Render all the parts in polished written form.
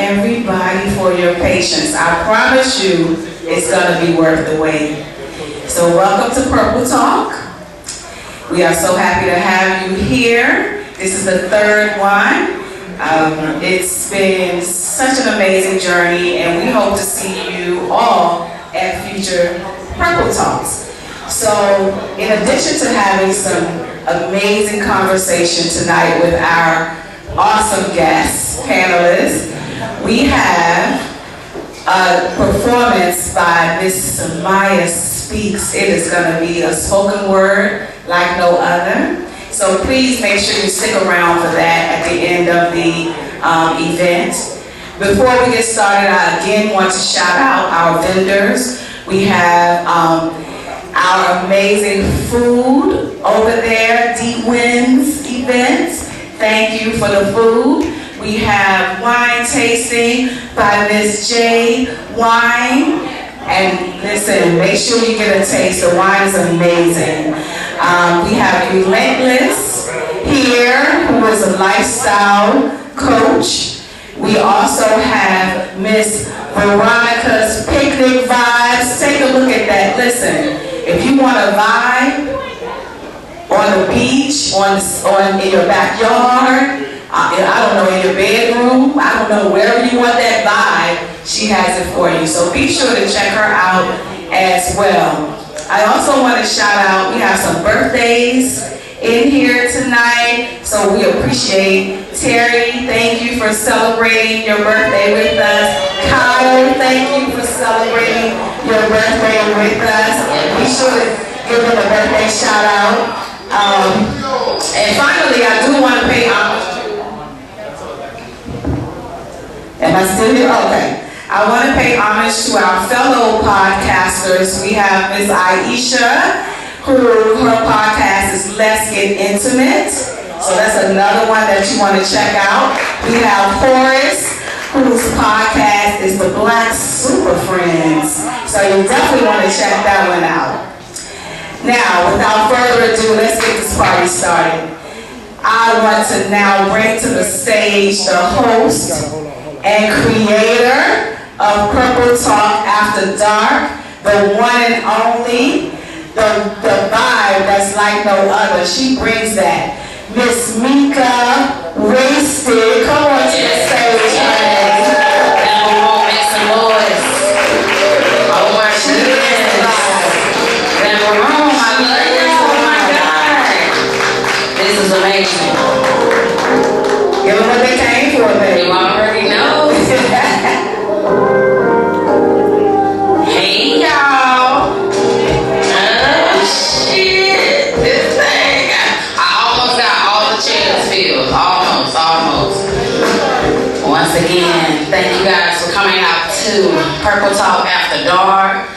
everybody for your patience. I promise you it's going to be worth the wait. So welcome to Purple Talk. We are so happy to have you here. This is the third one. It's been such an amazing journey, and we hope to see you all at future Purple Talks. So in addition to having some amazing conversation tonight with our awesome guests, panelists, we have a performance by Miss Samaya Speaks. It is going to be a spoken word like no other. So please make sure you stick around for that at the end of the event. Before we get started, I again want to shout out our vendors. We have our amazing food over there, Deep Winds Events. Thank you for the food. We have wine tasting by Miss J Wine. And listen, make sure you get a taste. The wine is amazing. We have Relentless here, who is a lifestyle coach. We also have Miss Veronica's Picnic Vibes. Take a look at that. Listen, if you want to vibe on the beach, in your backyard, I don't know, in your bedroom, I don't know, wherever you want that vibe, she has it for you. So be sure to check her out as well. I also want to shout out, we have some birthdays in here tonight, so we appreciate Terry. Thank you for celebrating your birthday with us. Kyle, thank you for celebrating your birthday with us. Be sure to give them a birthday shout out. And finally, I do want to pay homage. Am I still here? Okay. I want to pay homage to our fellow podcasters. We have Ms. Aisha, her podcast is Let's Get Intimate. So that's another one that you want to check out. We have Horace, whose podcast is The Black Super Friends. So you definitely want to check that one out. Now, without further ado, let's get this party started. I want to now bring to the stage the host and creator of Purple Talk After Dark, the one and only, the vibe that's like no other. She brings that. Miss Mika Wasted. Come on to the stage, honey. Make some noise. Oh my goodness. Room, I love you. Oh my God. This is amazing. Give them what they came for, baby. You already know. Hey, y'all. Shit. This thing. I almost got all the chairs filled. Almost. Once again, thank you guys for coming out to Purple Talk After Dark.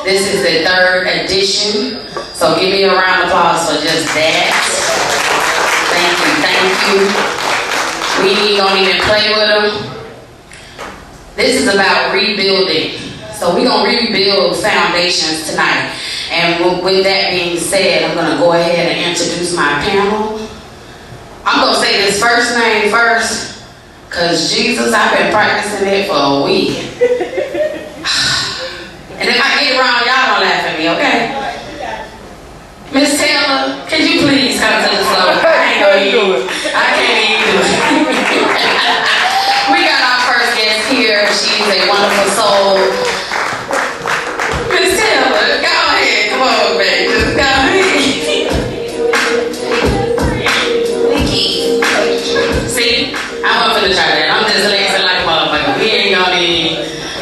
This is the third edition. So give me a round of applause for just that. Thank you. We don't even play with them. This is about rebuilding. So we're going to rebuild foundations tonight. And with that being said, I'm going to go ahead and introduce my panel. I'm going to say this first name first, because Jesus, I've been practicing it for a week. And if I get it wrong, y'all don't laugh at me, okay? Miss Taylor, could you please come to the floor? I can't even do it. We got our first guest here. She's a wonderful soul. Miss Taylor, go ahead. Come on, baby. Just go ahead. See, I wasn't finna try that. I'm just lazy like a motherfucker. We ain't gonna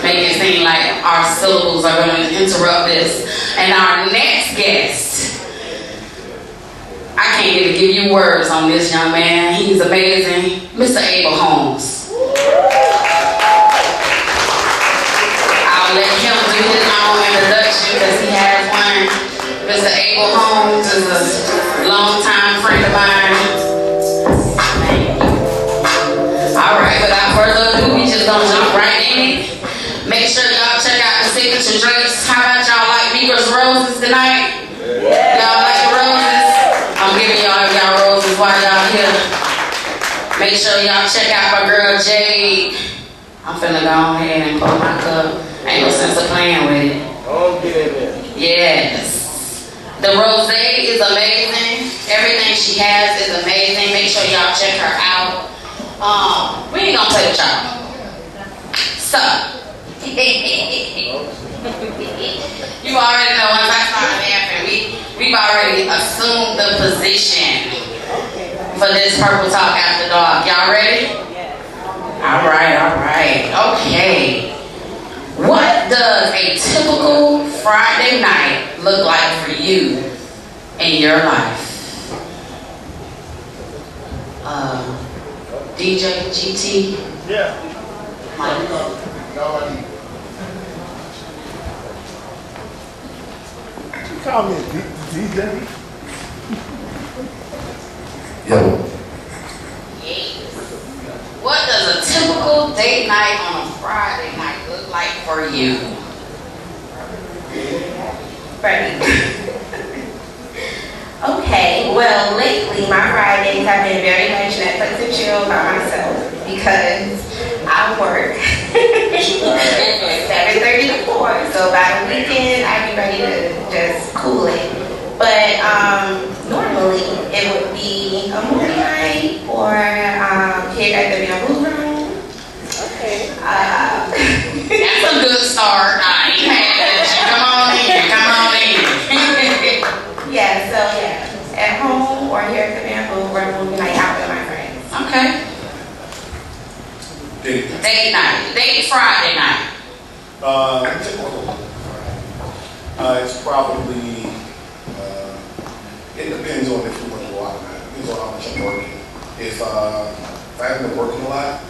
make it seem like our syllables are gonna interrupt this. And our next guest, I can't even give you words on this young man. He's amazing. Mr. Abel Holmes. I'll let him do his own introduction because he has one. Mr. Abel Holmes is a longtime friend of mine. Alright, without further ado, we just gonna jump right in it. Make sure y'all check out the signature drinks. How about y'all like Migra's Roses tonight? Y'all like the roses? I'm giving y'all roses while y'all here. Make sure y'all check out my girl Jade. I'm finna go ahead and pour my cup. Ain't no sense of playing with it. Oh, get in there. Yes. The rosé is amazing. Everything she has is amazing. Make sure y'all check her out. We ain't gonna play with y'all. So, you already know once I start laughing, we've already assumed the position for this Purple Talk After Dark. Y'all ready? All right. Okay. What does a typical Friday night look like for you in your life? DJ, GT? Yeah. Mike? You call me a DJ? Yo, What does a typical date night on a Friday night look like for you? Right. Okay, well, lately my Fridays have been very much Netflix and chill by myself because I work 7:30 to 4. So by the weekend, I'd be ready to just cool it. But normally it would be a movie night or here at the Bamboo Room. Okay. That's a good start. I ain't mad at you. Come on in. Yeah, so yeah, at home or here at the Bamboo Room, movie night out with my friends. Okay. Date night. Date Friday night. typical. It's probably, it depends on if you want to go out or not. It depends on how much I'm working. If I haven't been working a lot,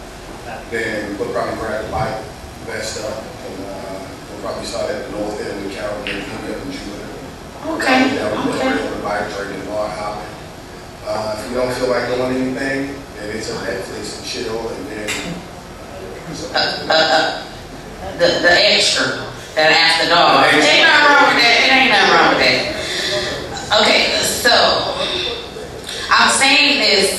then we'll probably grab the bike, vest up, and we'll probably start at the north end of the county, then pick up in Jupiter. Okay. On the bike, drinking, bar hopping. If you don't feel like doing anything, then it's a Netflix and chill, and then The extra that after dog. Ain't nothing wrong with that. It ain't nothing wrong with that. Okay, so I'm saying this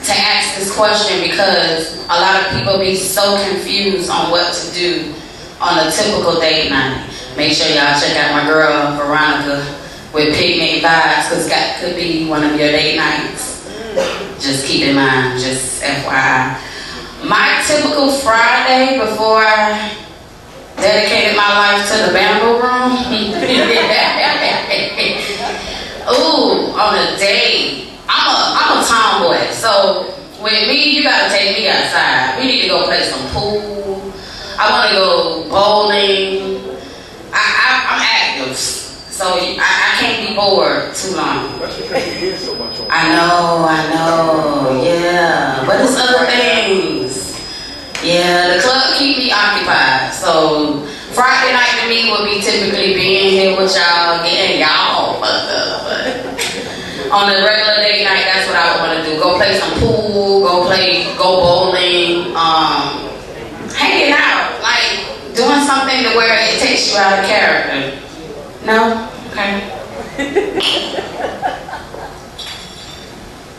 to ask this question because a lot of people be so confused on what to do on a typical date night. Make sure y'all check out my girl Veronica with Picnic Vibes, because that could be one of your date nights. Just keep in mind, just FYI. My typical Friday before I dedicated my life to the Bamboo Room. Ooh, on a date. I'm a tomboy, so with me, you gotta take me outside. We need to go play some pool. I wanna go bowling. I'm active, so I can't be bored too long. That's because you hear so much on I know, yeah. But it's other things. Yeah, the club keep me occupied. So Friday night to me would be typically being here with y'all, getting y'all fucked up. But on a regular day night, that's what I would want to do. Go play some pool, go bowling, hanging out, like doing something to where it takes you out of character. No? Okay.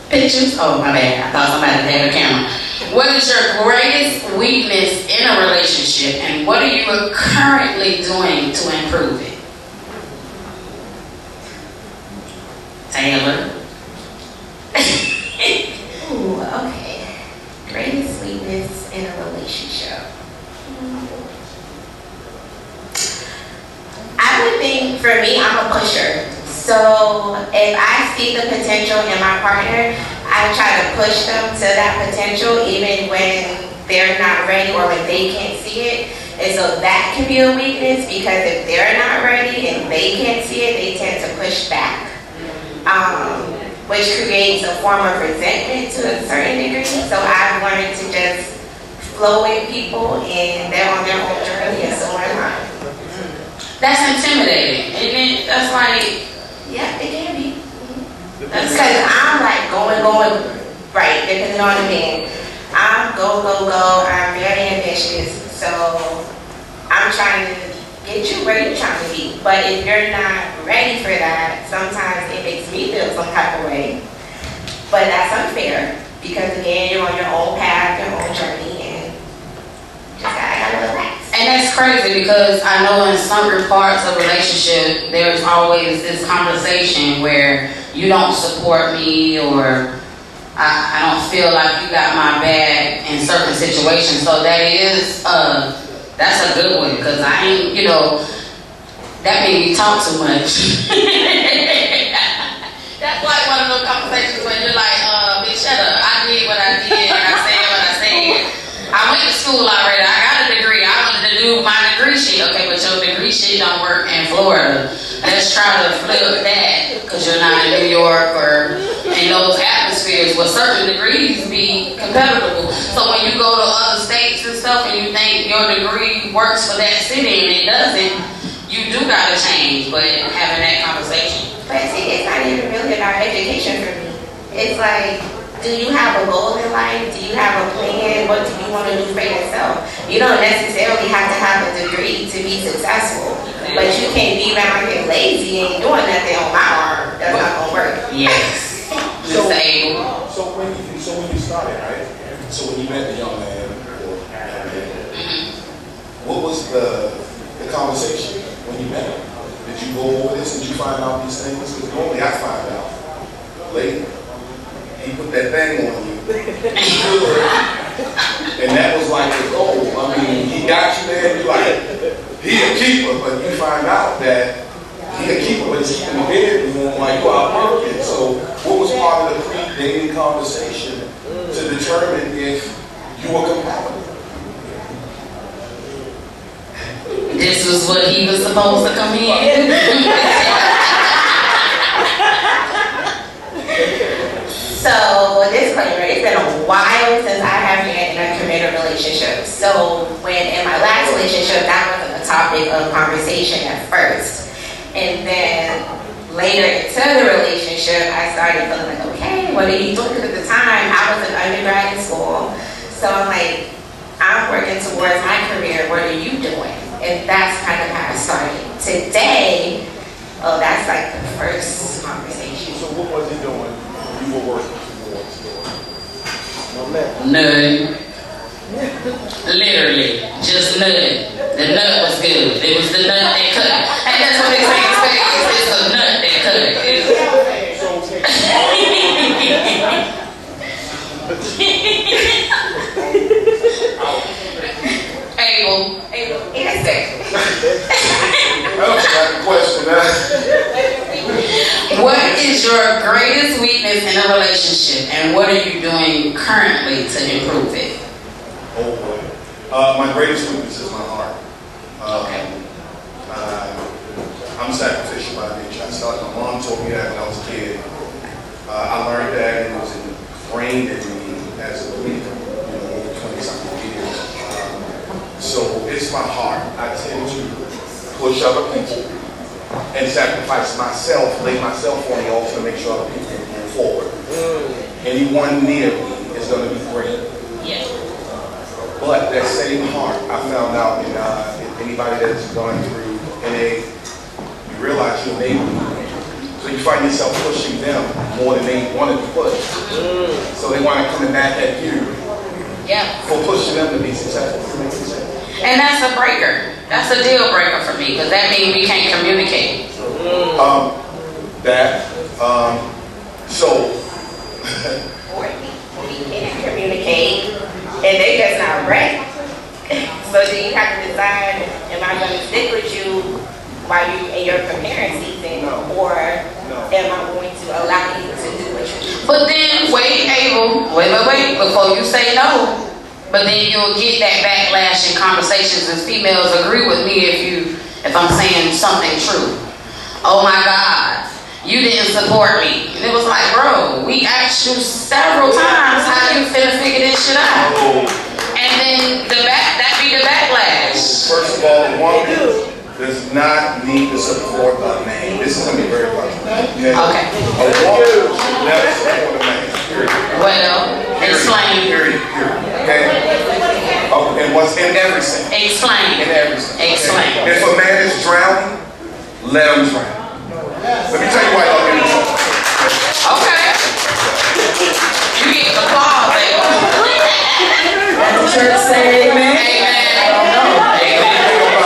Pictures? Oh, my bad. I thought somebody had a camera. What is your greatest weakness in a relationship, and what are you currently doing to improve it? Taylor? Ooh, okay. Greatest weakness in a relationship. I would think for me, I'm a pusher. So if I see the potential in my partner, I try to push them to that potential even when they're not ready or when they can't see it. And so that can be a weakness because if they're not ready and they can't see it, they tend to push back. Which creates a form of resentment to a certain degree. So I've learned to just flow with people and they're on their own journey and so am I. That's intimidating, isn't it? That's like, Yeah, it can be. Because I'm like going, right, depending on the man. I'm go, I'm very ambitious. So I'm trying to get you where you're trying to be. But if you're not ready for that, sometimes it makes me feel some type of way. But that's unfair because again, you're on your own path, your own journey, and just gotta crazy because I know in certain parts of relationship, there's always this conversation where you don't support me or I don't feel like you got my back in certain situations. So that is, that's a good one because I ain't, you know, that made me talk too much. That's like one of those conversations where you're like, bitch, shut up. I did what I did and I said what I said. I went to school already. I got a degree. I wanted to do my degree shit. Okay, but your degree shit don't work in Florida. Let's try to flip that because you're not in New York or in those atmospheres where certain degrees be compatible. So when you go to other states and stuff and you think your degree works for that city and it doesn't, you do gotta change. But having that conversation. But see, it's not even really about education for me. It's like, do you have a goal in life? Do you have a plan? What do you want to do for yourself? You don't necessarily have to have a degree to be successful. But you can't be around here lazy and doing nothing on my arm. That's not gonna work. Yes. Disabled. So when you started, right? So when you met the young man, what was the conversation when you met him? Did you go over this? Did you find out these things? Because normally I find out later. He put that thing on you. And that was like the goal. I mean, he got you there and you're like, he a keeper, but you find out that he a keeper, but he's keeping the bedroom like you out working. So what was part of the pre-dating conversation to determine if you were compatible? This was what he was supposed to come in. So, disclaimer, it's been a while since I have been in a committed relationship. So, when in my last relationship, that wasn't a topic of conversation at first. And then later into the relationship, I started feeling like, okay, what are you doing? Because at the time, I was an undergrad in school. So I'm like, I'm working towards my career, what are you doing? And that's kind of how I started. Today, that's like the first conversation. So what was he doing when you were working towards doing? No matter. None. Literally, just none. The nut was good. It was the nut that cut. And that's what they say in Vegas. It's a nut that cut. Abel. Yes, sir. That was like a question, What is your greatest weakness in a relationship, and what are you doing currently to improve it? Oh boy. My greatest weakness is my heart. Okay. I'm sacrificial by nature. I started, my mom told me that when I was a kid. I learned that and it was ingrained in me as a believer, over 20-something years. So it's my heart. I tend to push other people and sacrifice myself, lay myself on the altar to make sure other people move forward. Anyone near me is going to be great. Yeah. But that same heart, I found out in anybody that's gone through NA, you realize you're neighbor. So you find yourself pushing them more than they want to be pushed. So they want to come back at you for pushing them to be successful. And that's a breaker. That's a deal breaker for me, because that means we can't communicate. Or we can't communicate, and they just not ready. So then you have to decide, am I going to stick with you while you in your preparing season, or am I going to allow you to do what you do? But then, wait, before you say no. But then you'll get that backlash in conversations, and females agree with me if I'm saying something true. Oh my God, you didn't support me. And it was like, bro, we asked you several times how you finna figure this shit out. And then that be the backlash. First of all, a woman does not need to support a man. This is going to be very important. Okay? Okay. A woman should never support a man. Period. Well, explain. Period. Okay? Oh, and what's in everything? Explain. In everything. Explain. If a man is drowning, let him drown. Let me tell you why y'all get in trouble. Okay. You get the applause, baby. Church say amen. Amen. Amen.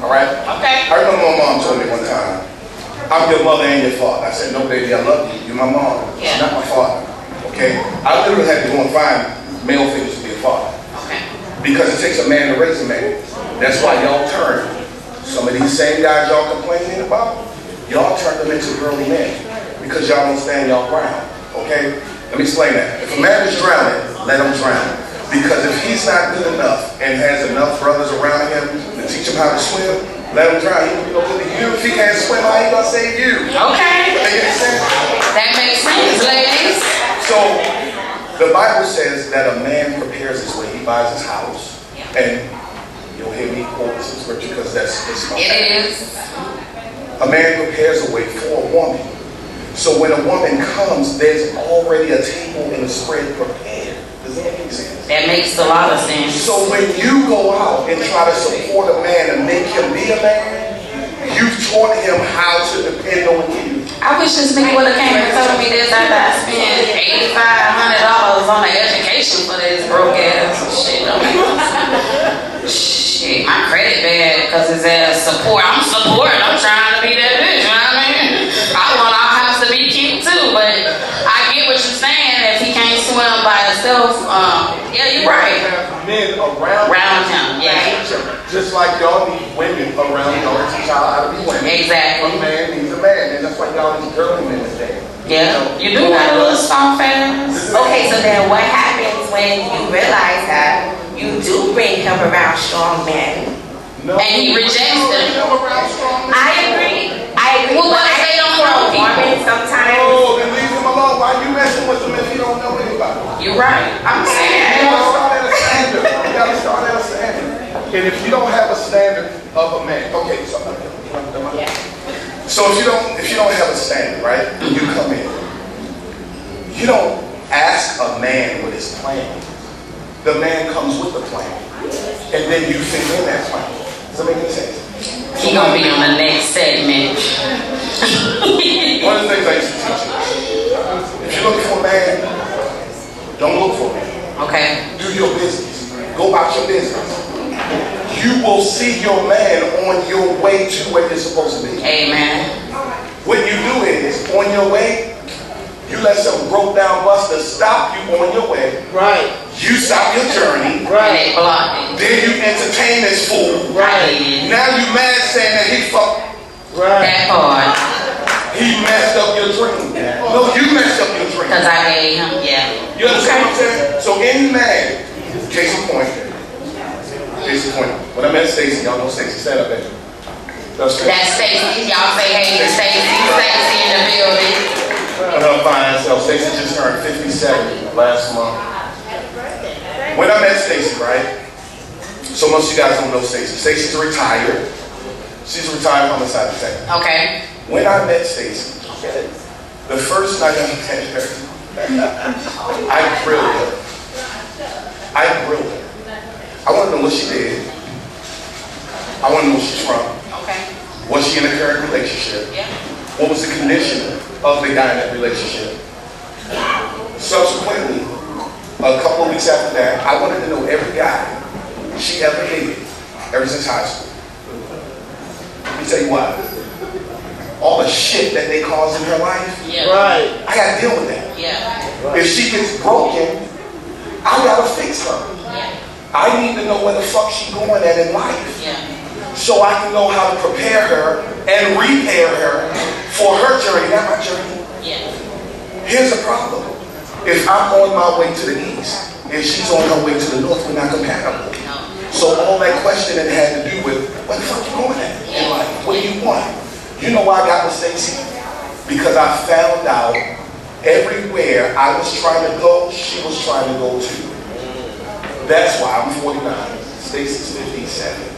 all right? Okay. I remember my mom told me one time, I'm your mother and your father. I said, no, baby, I love you. You're my mom. Yeah. You're not my father. Okay? I literally had to go and find male figures to be a father. Okay. Because it takes a man to raise a man. That's why y'all turn some of these same guys y'all complaining about, y'all turn them into girly men. Because y'all don't stand y'all ground. Okay? Let me explain that. If a man is drowning, let him drown. Because if he's not good enough and has enough brothers around him to teach him how to swim, let him drown. He won't be no good to you. If he can't swim, how he gonna save you? Okay. Make sense? That makes sense, ladies. So, the Bible says that a man prepares his way. He buys his house. And you'll hear me quote some scripture because that's my It is. A man prepares a way for a woman. So when a woman comes, there's already a table and a spread prepared. Does that make sense? That makes a lot of sense. So when you go out and try to support a man and make him be a man, you've taught him how to depend on you. I wish this nigga would have came and told me this after I spent $8,500 on the education for this broke ass shit. Shit, my credit bad because it's as support. I'm supporting. I'm trying to be that bitch. You know what I mean? I want our house to be cute too, but I get what you're saying. If he can't swim by himself, yeah, you're right. Men around him, yeah. Just like y'all need women around y'all to teach y'all how to be women. Exactly. A man needs a man, and that's why y'all need girly men today. Yeah, you do got a little soft ass. Okay, so then what happens when you realize that you do bring him around strong men? No, And he rejects them. I agree. Well, what if they don't know people? Women sometimes. Oh, then leave him alone. Why you messing with him if you don't know anybody? You're right. I'm You saying. gotta start at a standard. You gotta start at a standard. And if you don't have a standard of a man, okay, so if you don't have a standard, right? You come in. You don't ask a man what his plan is. The man comes with the plan, and then you fit in that plan. Does that make any sense? He gonna be on the next segment. One of the things I used to teach you: if you're looking for a man, don't look for a man. Okay. Do your business. Go about your business. You will see your man on your way to where you're supposed to be. Amen. What you do is, on your way, you let some broke down buster stop you on your way. Right. You stop your journey. And they block it. Then you entertain this fool. Right. Now you mad saying that he fucked. Right. That part. He messed up your dream. No, you messed up your dream. Because I gave him, yeah. You understand what I'm saying? So any man, case in point, when I met Stacy, y'all know Stacy, stand up, baby. That's Stacy. Y'all say hey to Stacy. Stacy in the building. And her fine self. Stacy just turned 57 last month. When I met Stacy, right? So most of you guys don't know Stacy. Stacy's retired. She's a retired homicide detective. Okay. When I met Stacy, the first night I met her, I grilled her. I want to know what she did. I want to know where she's from. Okay. Was she in a current relationship? Yeah. What was the condition of the guy in that relationship? Subsequently, a couple of weeks after that, I wanted to know every guy she ever dated, ever since high school. Let me tell you why. All the shit that they cause in her life, Yeah. Right. I gotta deal with that. Yeah. If she gets broken, I gotta fix her. Yeah. I need to know where the fuck she going at in life, Yeah. so I can know how to prepare her and repair her for her journey, not my journey. Yeah. Here's the problem. If I'm on my way to the east and she's on her way to the north, we're not compatible. No. So all that questioning had to do with, where the fuck you going at in life? What do you want? You know why I got with Stacy? Because I found out everywhere I was trying to go, she was trying to go too. That's why I'm 49. Stacy's 57.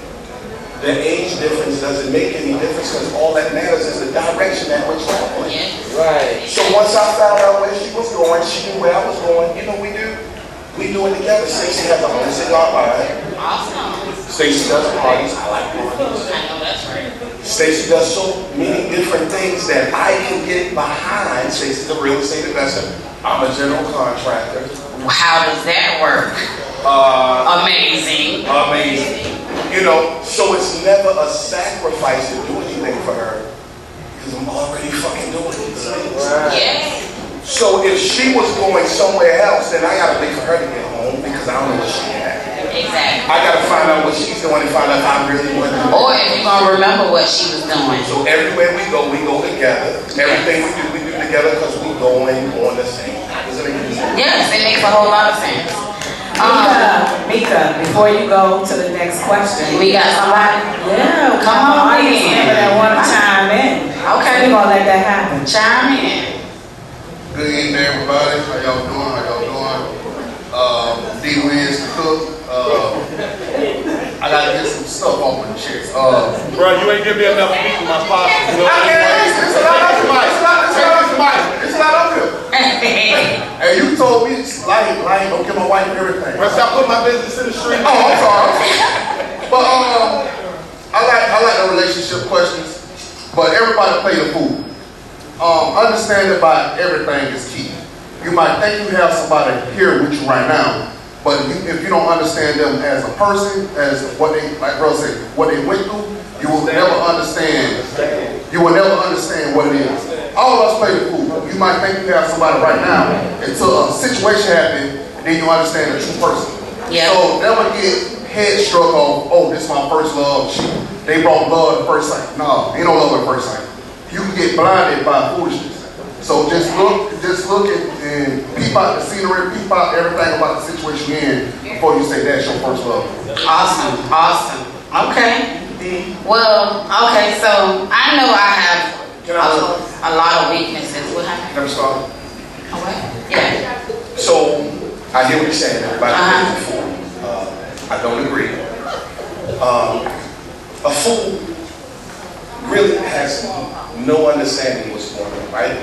The age difference doesn't make any difference because all that matters is the direction that we're traveling. Yeah. Right. So once I found out where she was going, she knew where I was going. You know what we do? We do it together. Stacy has a home cigar line. Awesome. Stacy does parties. I like parties. I know that's right. Stacy does so many different things that I can get behind. Stacy's a real estate investor. I'm a general contractor. How does that work? Amazing. Amazing. You know, so it's never a sacrifice to do anything for her because I'm already fucking doing it. Yes. So if she was going somewhere else, then I gotta wait for her to get home because I don't know what she had. Exactly. I gotta find out what she's doing and find out if I really want to do. Or if you're gonna remember what she was doing. So everywhere we go together. Everything we do together because we going on the same. Does it make sense? Yes, it makes a whole lot of sense. Mika, before you go to the next question. We got somebody. Yeah, Come on audience in. member that want to chime in. Okay. We're gonna let that happen. Chime in. Good evening, everybody. How y'all doing? D Wins the cook. I gotta get some stuff off my chest. Bro, you ain't give me enough meat in my pocket. You know what It's a lot up here. It's a lot up here. Hey, you told me like don't give my wife everything. Bro, stop putting my business in the street. Oh, I'm sorry. But I like the relationship questions. But everybody play the fool. Understanding about everything is key. You might think you have somebody here with you right now, but if you don't understand them as a person, as what they, like bro said, what they went through, you will never understand. You will never understand what it is. All of us play the fool. You might think you have somebody right now until a situation happens, and then you understand the true person. Yeah. So never get head struck on, oh, this is my first love. They brought love at first sight. No, ain't no love at first sight. You can get blinded by foolishness. So just look and peep out the scenery, peep out everything about the situation you're in before you say that's your first love. Awesome. Okay. Well, okay, so I know I have a lot of weaknesses. What happened? Can I start? Oh, what? Yeah. So I hear what you're saying. Everybody is a fool. I don't agree. A fool really has no understanding what's going on, right?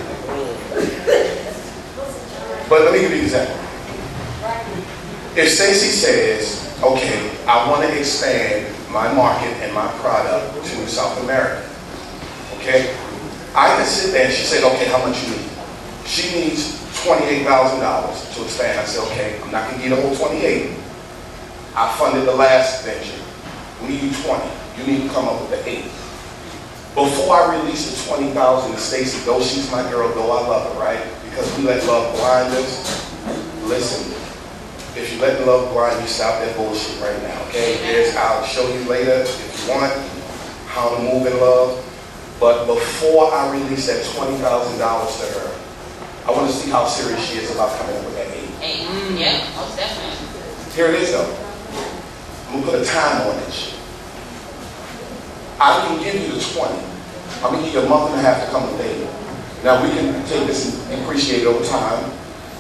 But let me give you an example. If Stacey says, okay, I want to expand my market and my product to South America, okay? I can sit there and she said, okay, how much you need? She needs $28,000 to expand. I said, okay, I'm not going to give you the whole 28. I funded the last venture. We need 20. You need to come up with the 8. Before I release the 20,000 to Stacey, though she's my girl, though I love her, right? Because we let love blind us. Listen, if you let love blind you, stop that bullshit right now, okay? I'll show you later, if you want, how to move in love. But before I release that $20,000 to her, I want to see how serious she is about coming up with that 8. Yeah, most definitely. Here it is, though. I'm going to put a time on it. I can give you the 20. I'm going to give you a month and a half to come with data. Now we can take this and appreciate it over time.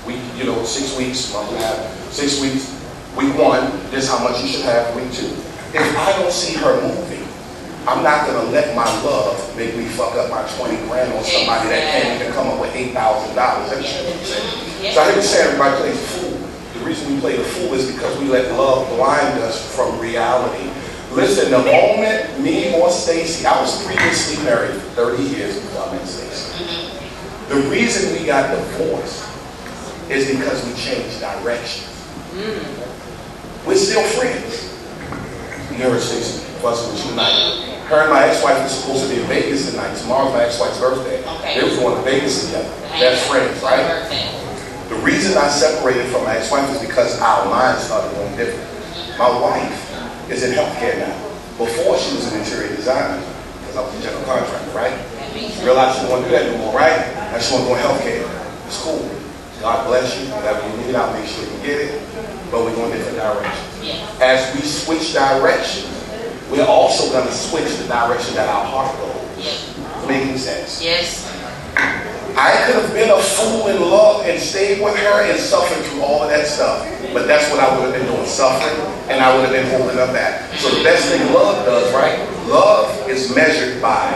6 weeks, month and a half, 6 weeks. Week 1, this is how much you should have. Week 2. If I don't see her moving, I'm not going to let my love make me fuck up my 20 grand on somebody that can't even come up with $8,000. So I hear you say everybody plays the fool. The reason we play the fool is because we let love blind us from reality. Listen, the moment me or Stacey, I was previously married for 30 years before I met Stacey. The reason we got divorced is because we changed directions. We're still friends. You heard Stacey fussing with you tonight. Her and my ex-wife was supposed to be in Vegas tonight. Tomorrow's my ex-wife's birthday. Okay. They was going to Vegas together. Best friends, right? The reason I separated from my ex-wife is because our minds started going different. My wife is in healthcare now. Before she was an interior designer, because I was a general contractor, right? Realized she didn't want to do that no more, right? Now she want to go in healthcare. It's cool. God bless you. Whatever you need, I'll make sure you can get it. But we're going different directions. As we switch directions, we're also going to switch the direction that our heart goes. Making sense? Yes. I could have been a fool in love and stayed with her and suffered through all of that stuff. But that's what I would have been doing, suffering, and I would have been holding up that. So the best thing love does, right? Love is measured by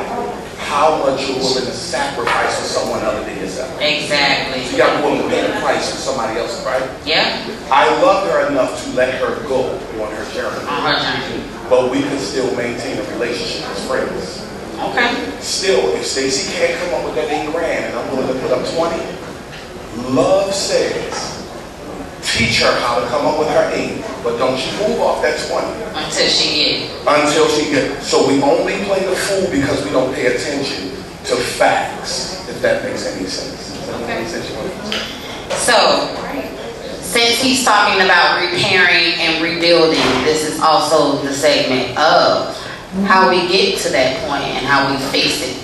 how much you're willing to sacrifice for someone other than yourself. Exactly. So you got to be willing to pay the price for somebody else, right? Yeah. I loved her enough to let her go on her journey. On her journey. But we can still maintain a relationship as friends. Okay. Still, if Stacey can't come up with that $8 grand and I'm willing to put up 20, love says 10 teach her how to come up with her 80, but don't you move off that 20 Until she get it. until she gets. So we only play the fool because we don't pay attention to facts, if that makes any sense. Does that make any sense? So, since he's talking about repairing and rebuilding, this is also the segment of how we get to that point and how we face it.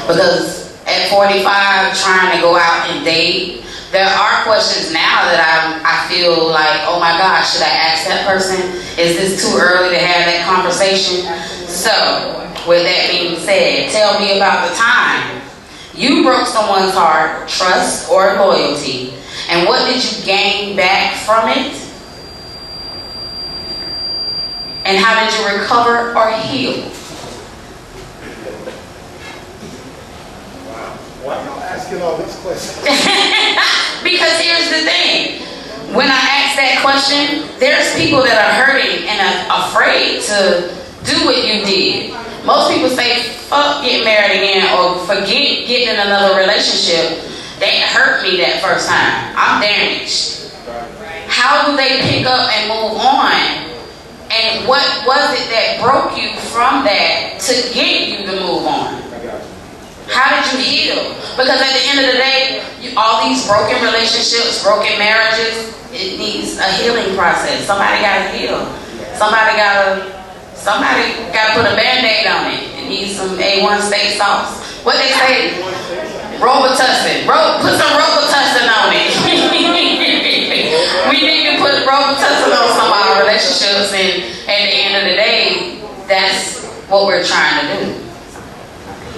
Because at 45, trying to go out and date, there are questions now that I feel like, oh my gosh, should I ask that person? Is this too early to have that conversation? So, with that being said, tell me about the time you broke someone's heart, trust, or loyalty, and what did you gain back from it? And how did you recover or heal? Why are y'all asking all these questions? Because here's the thing. When I ask that question, there's people that are hurting and are afraid to do what you did. Most people say, fuck getting married again or forget getting in another relationship. They hurt me that first time. I'm damaged. How do they pick up and move on? And what was it that broke you from that to get you to move on? How did you heal? Because at the end of the day, all these broken relationships, broken marriages, it needs a healing process. Somebody got to heal. Somebody got to put a Band-Aid on it. It needs some A1 steak sauce. What they say? Robitussin. Put some Robitussin on it. We need to put Robitussin on some of our relationships, and at the end of the day, that's what we're trying to do.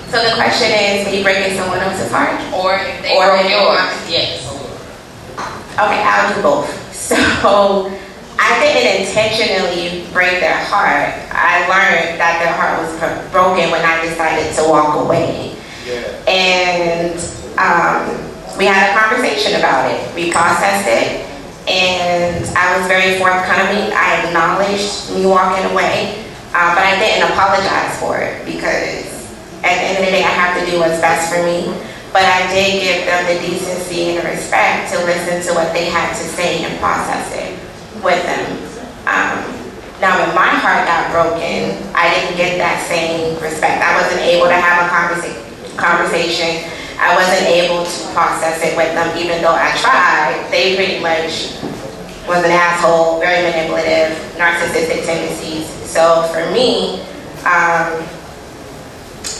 So the question is, are you breaking someone else's heart? Or if they Or broke if yours. yours. Yes. Okay, I'll do both. So I didn't intentionally break their heart. I learned that their heart was broken when I decided to walk away. And we had a conversation about it. We processed it, and I was very forthcoming. I acknowledged me walking away, but I didn't apologize for it because at the end of the day, I have to do what's best for me. But I did give them the decency and the respect to listen to what they had to say and process it with them. Now, when my heart got broken, I didn't get that same respect. I wasn't able to have a conversation. I wasn't able to process it with them, even though I tried. They pretty much was an asshole, very manipulative, narcissistic tendencies. So for me,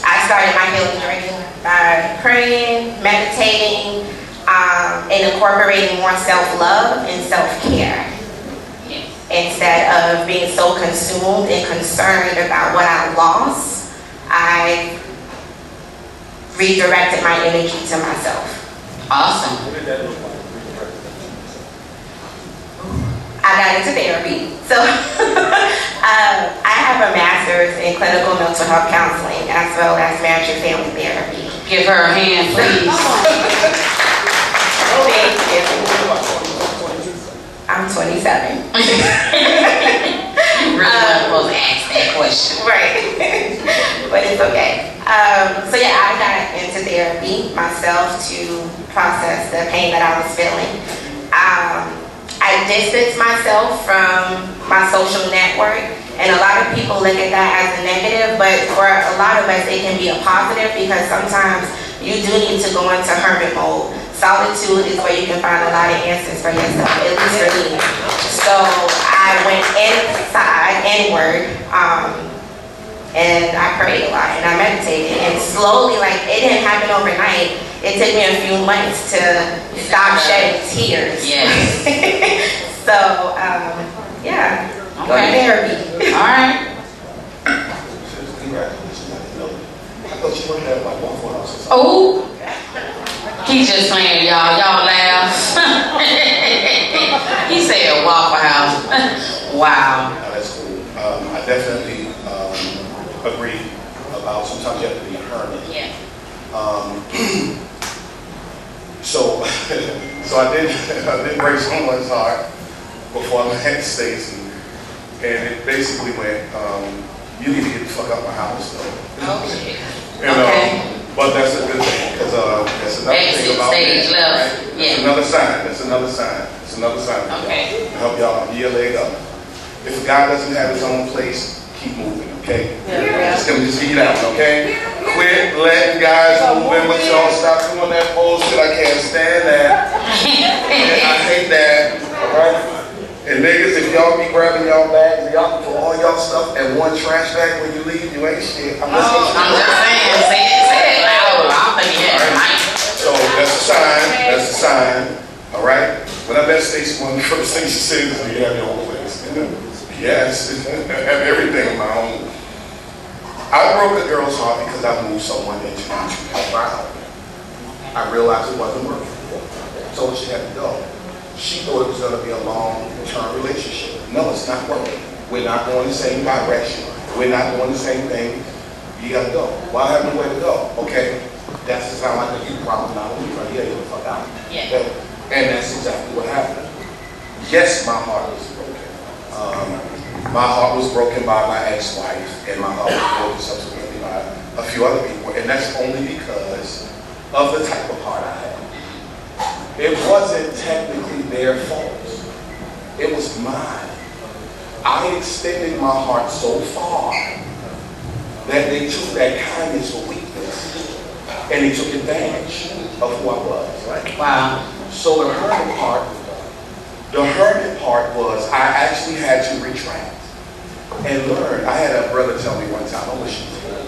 I started my healing journey by praying, meditating, and incorporating more self-love and self-care. Instead of being so consumed and concerned about what I lost, I redirected my energy to myself. Awesome. What did that look like? I got into therapy. So I have a master's in clinical mental health counseling as well as marriage and family therapy. Give her a hand, please. Thank you. I'm 27. You really weren't supposed to ask that question. Right. But it's okay. So yeah, I got into therapy myself to process the pain that I was feeling. I distanced myself from my social network, and a lot of people look at that as a negative, but for a lot of us it can be a positive because sometimes you do need to go into hermit mode. Solitude is where you can find a lot of answers for yourself, at least for me. So I went inside, inward, and I prayed a lot and I meditated, and slowly, like, it didn't happen overnight. It took me a few months to stop shedding tears. Yes. So, yeah, go to Okay. therapy. All right. Congratulations, I didn't know that. I thought you worked at like Waffle House or something. Oh, he just playing, y'all. Y'all laugh. He said Waffle House. Wow. That's cool. I definitely agree about sometimes you have to be a hermit. Yeah. So I did break someone's heart before I met Stacy, and it basically went, you need to get the fuck out my house, though. Okay. And, but that's a good thing, because that's another Exit thing about stage men, left. right? Yeah. That's another sign. That's another sign. It's another sign. Okay. To help y'all get your leg up. If a guy doesn't have his own place, keep moving, okay? Just gonna just get out, okay? Quit letting guys move in with y'all. Stop doing that bullshit. I can't stand that. I hate that. Alright? And niggas, if y'all be grabbing y'all bags and y'all put all y'all stuff in one trash bag when you leave, you ain't shit. I'm just I'm just saying, say it loud. I don't think you have right. So that's a sign. That's a sign. Alright? When I met Stacey, one of the first things she said is, you have your own place. Yes, I have everything of my own. I broke a girl's heart because I moved someone into my help. I realized it wasn't working. I told her she had to go. She thought it was going to be a long-term relationship. No, it's not working. We're not going the same direction. We're not doing the same thing. You got to go. Well, I have no way to go. Okay, that's the sound like you probably not going to get the fuck out. Yeah. Okay? And that's exactly what happened. Yes, my heart was broken. My heart was broken by my ex-wife, and my heart was broken subsequently by a few other people, and that's only because of the type of heart I had. It wasn't technically their fault. It was mine. I extended my heart so far that they took that kindness for weakness, and they took advantage of who I was, right? Wow. So the hermit part was I actually had to retract and learn. I had a brother tell me one time, I wish he was here.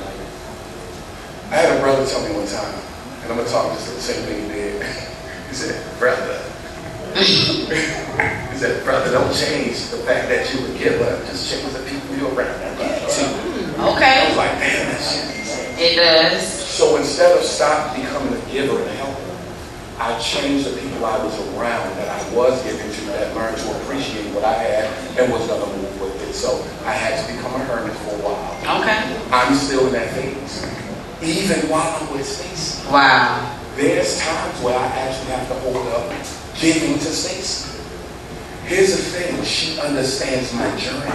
I had a brother tell me one time, and I'm going to talk just the same thing he did. He said, brother, don't change the fact that you're a giver, just change the people you're around. Okay. I was like, damn, that shit. It does. So instead of stop becoming a giver and a helper, I changed the people I was around that I was giving to that learned to appreciate what I had and was going to move with it. So I had to become a hermit for a while. Okay. I'm still in that phase. Even while I'm with Stacey. Wow. There's times where I actually have to hold up giving to Stacey. Here's the thing, she understands my journey.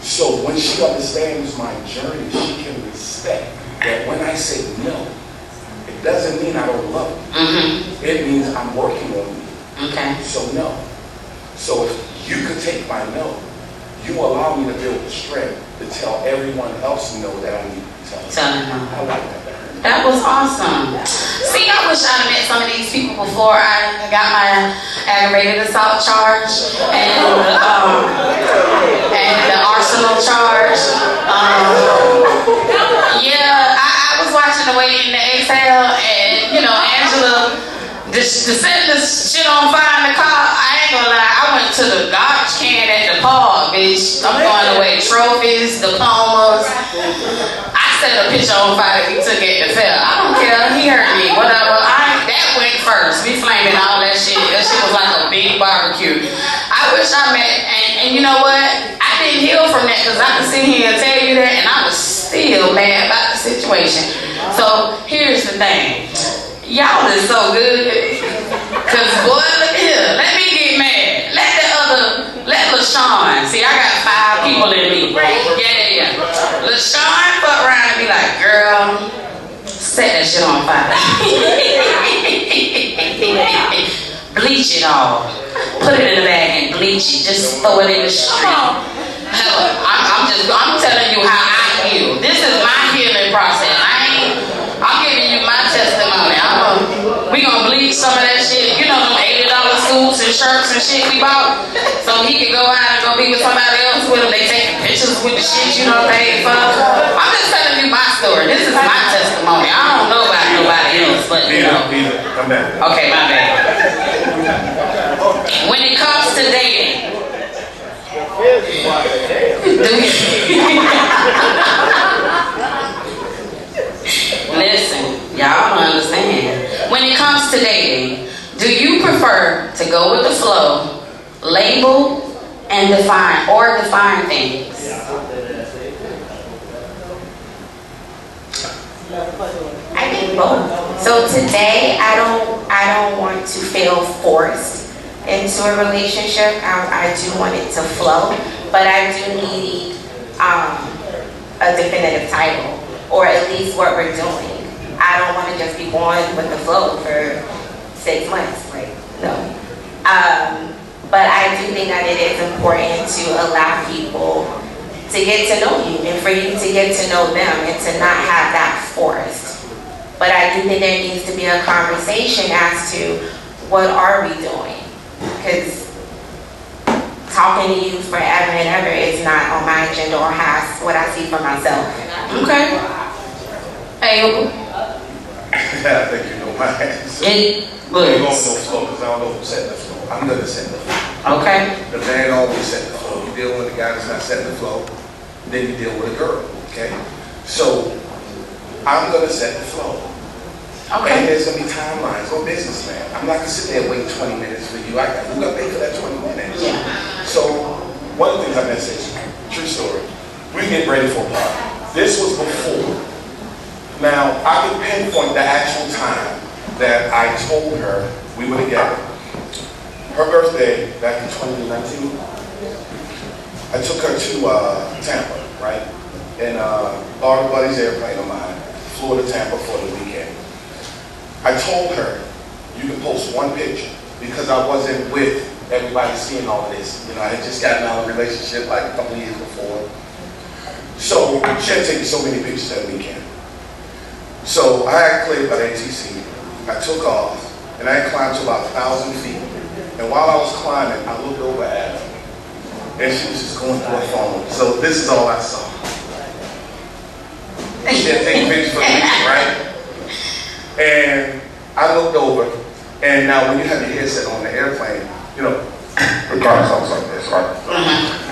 So when she understands my journey, she can respect that when I say no, it doesn't mean I don't love you. Mm-hmm. It means I'm working on you. Okay. So no. So if you could take my no, you allow me to build the strength to tell everyone else no that I need to tell. Telling them. I like that. That was awesome. See, I wish I'd met some of these people before I got my aggravated assault charge and the arsenal charge. Yeah, I was watching the Waiting to Exhale, and you know, Angela, to set this shit on fire in the car. I ain't gonna lie, I went to the garbage can at the park, bitch. I'm throwing away trophies, diplomas. I set a picture on fire that we took at the fair. I don't care, he hurt me, whatever. That went first. We flaming all that shit. That shit was like a big barbecue. I wish I met, and you know what? I didn't heal from that because I can sit here and tell you that, and I was still mad about the situation. So here's the thing. Y'all is so good. Cause boy, look here. Let me get mad. Let LaShawn. See, I got 5 people in me. Yeah. LaShawn fuck around and be like, girl, set that shit on fire. Bleach it all. Put it in the bag and bleach it. Just throw it in the street. I'm telling you how I heal. This is my healing process. I'm giving you my testimony. We gonna bleach some of that shit. You know them $80 suits and shirts and shit we bought, so he can go out and go be with somebody else with him. They taking pictures with the shit you don't pay for. I'm just telling you my story. This is my testimony. I don't know about nobody else, but you know. Come back. Okay, my bad. When it comes to dating, listen, y'all don't understand. When it comes to dating, do you prefer to go with the flow, label, and define things? I think both. So today, I don't want to feel forced into a relationship. I do want it to flow, but I do need a definitive title, or at least what we're doing. I don't want to just be going with the flow for 6 months. Like, no. But I do think that it is important to allow people to get to know you and for you to get to know them and to not have that forced. But I do think there needs to be a conversation as to what are we doing? Because talking to you forever and ever is not on my agenda or has what I see for myself. Okay. Hey, Yeah, I think you know my answer. it I'm going to was. go slow because I don't know who's setting the flow. I'm going to set the flow. Okay. The man always set the flow. You deal with a guy that's not setting the flow, then you deal with a girl, okay? So, I'm going to set the flow. And Okay. there's going to be timelines. I'm a businessman. I'm not going to sit there and wait 20 minutes for you. Who got paid for that 20 minutes? Yeah. So, one of the things I messaged, true story, we get ready for a party. This was before. Now, I can pinpoint the actual time that I told her we were together. Her birthday, back in 2019, I took her to Tampa, right? And borrowed a buddy's airplane of mine, flew to Tampa for the weekend. I told her, you can post one picture, because I wasn't with everybody seeing all of this. You know, I had just gotten out of a relationship like a couple of years before. So she had taken so many pictures that weekend. So I had cleared by the ATC. I took off, and I had climbed to about 1,000 feet. And while I was climbing, I looked over at her, and she was just going through her phone. So this is all I saw. She had taken pictures for the weekend, right? And I looked over, and now when you have your headset on the airplane, you know, the car sounds like this, right?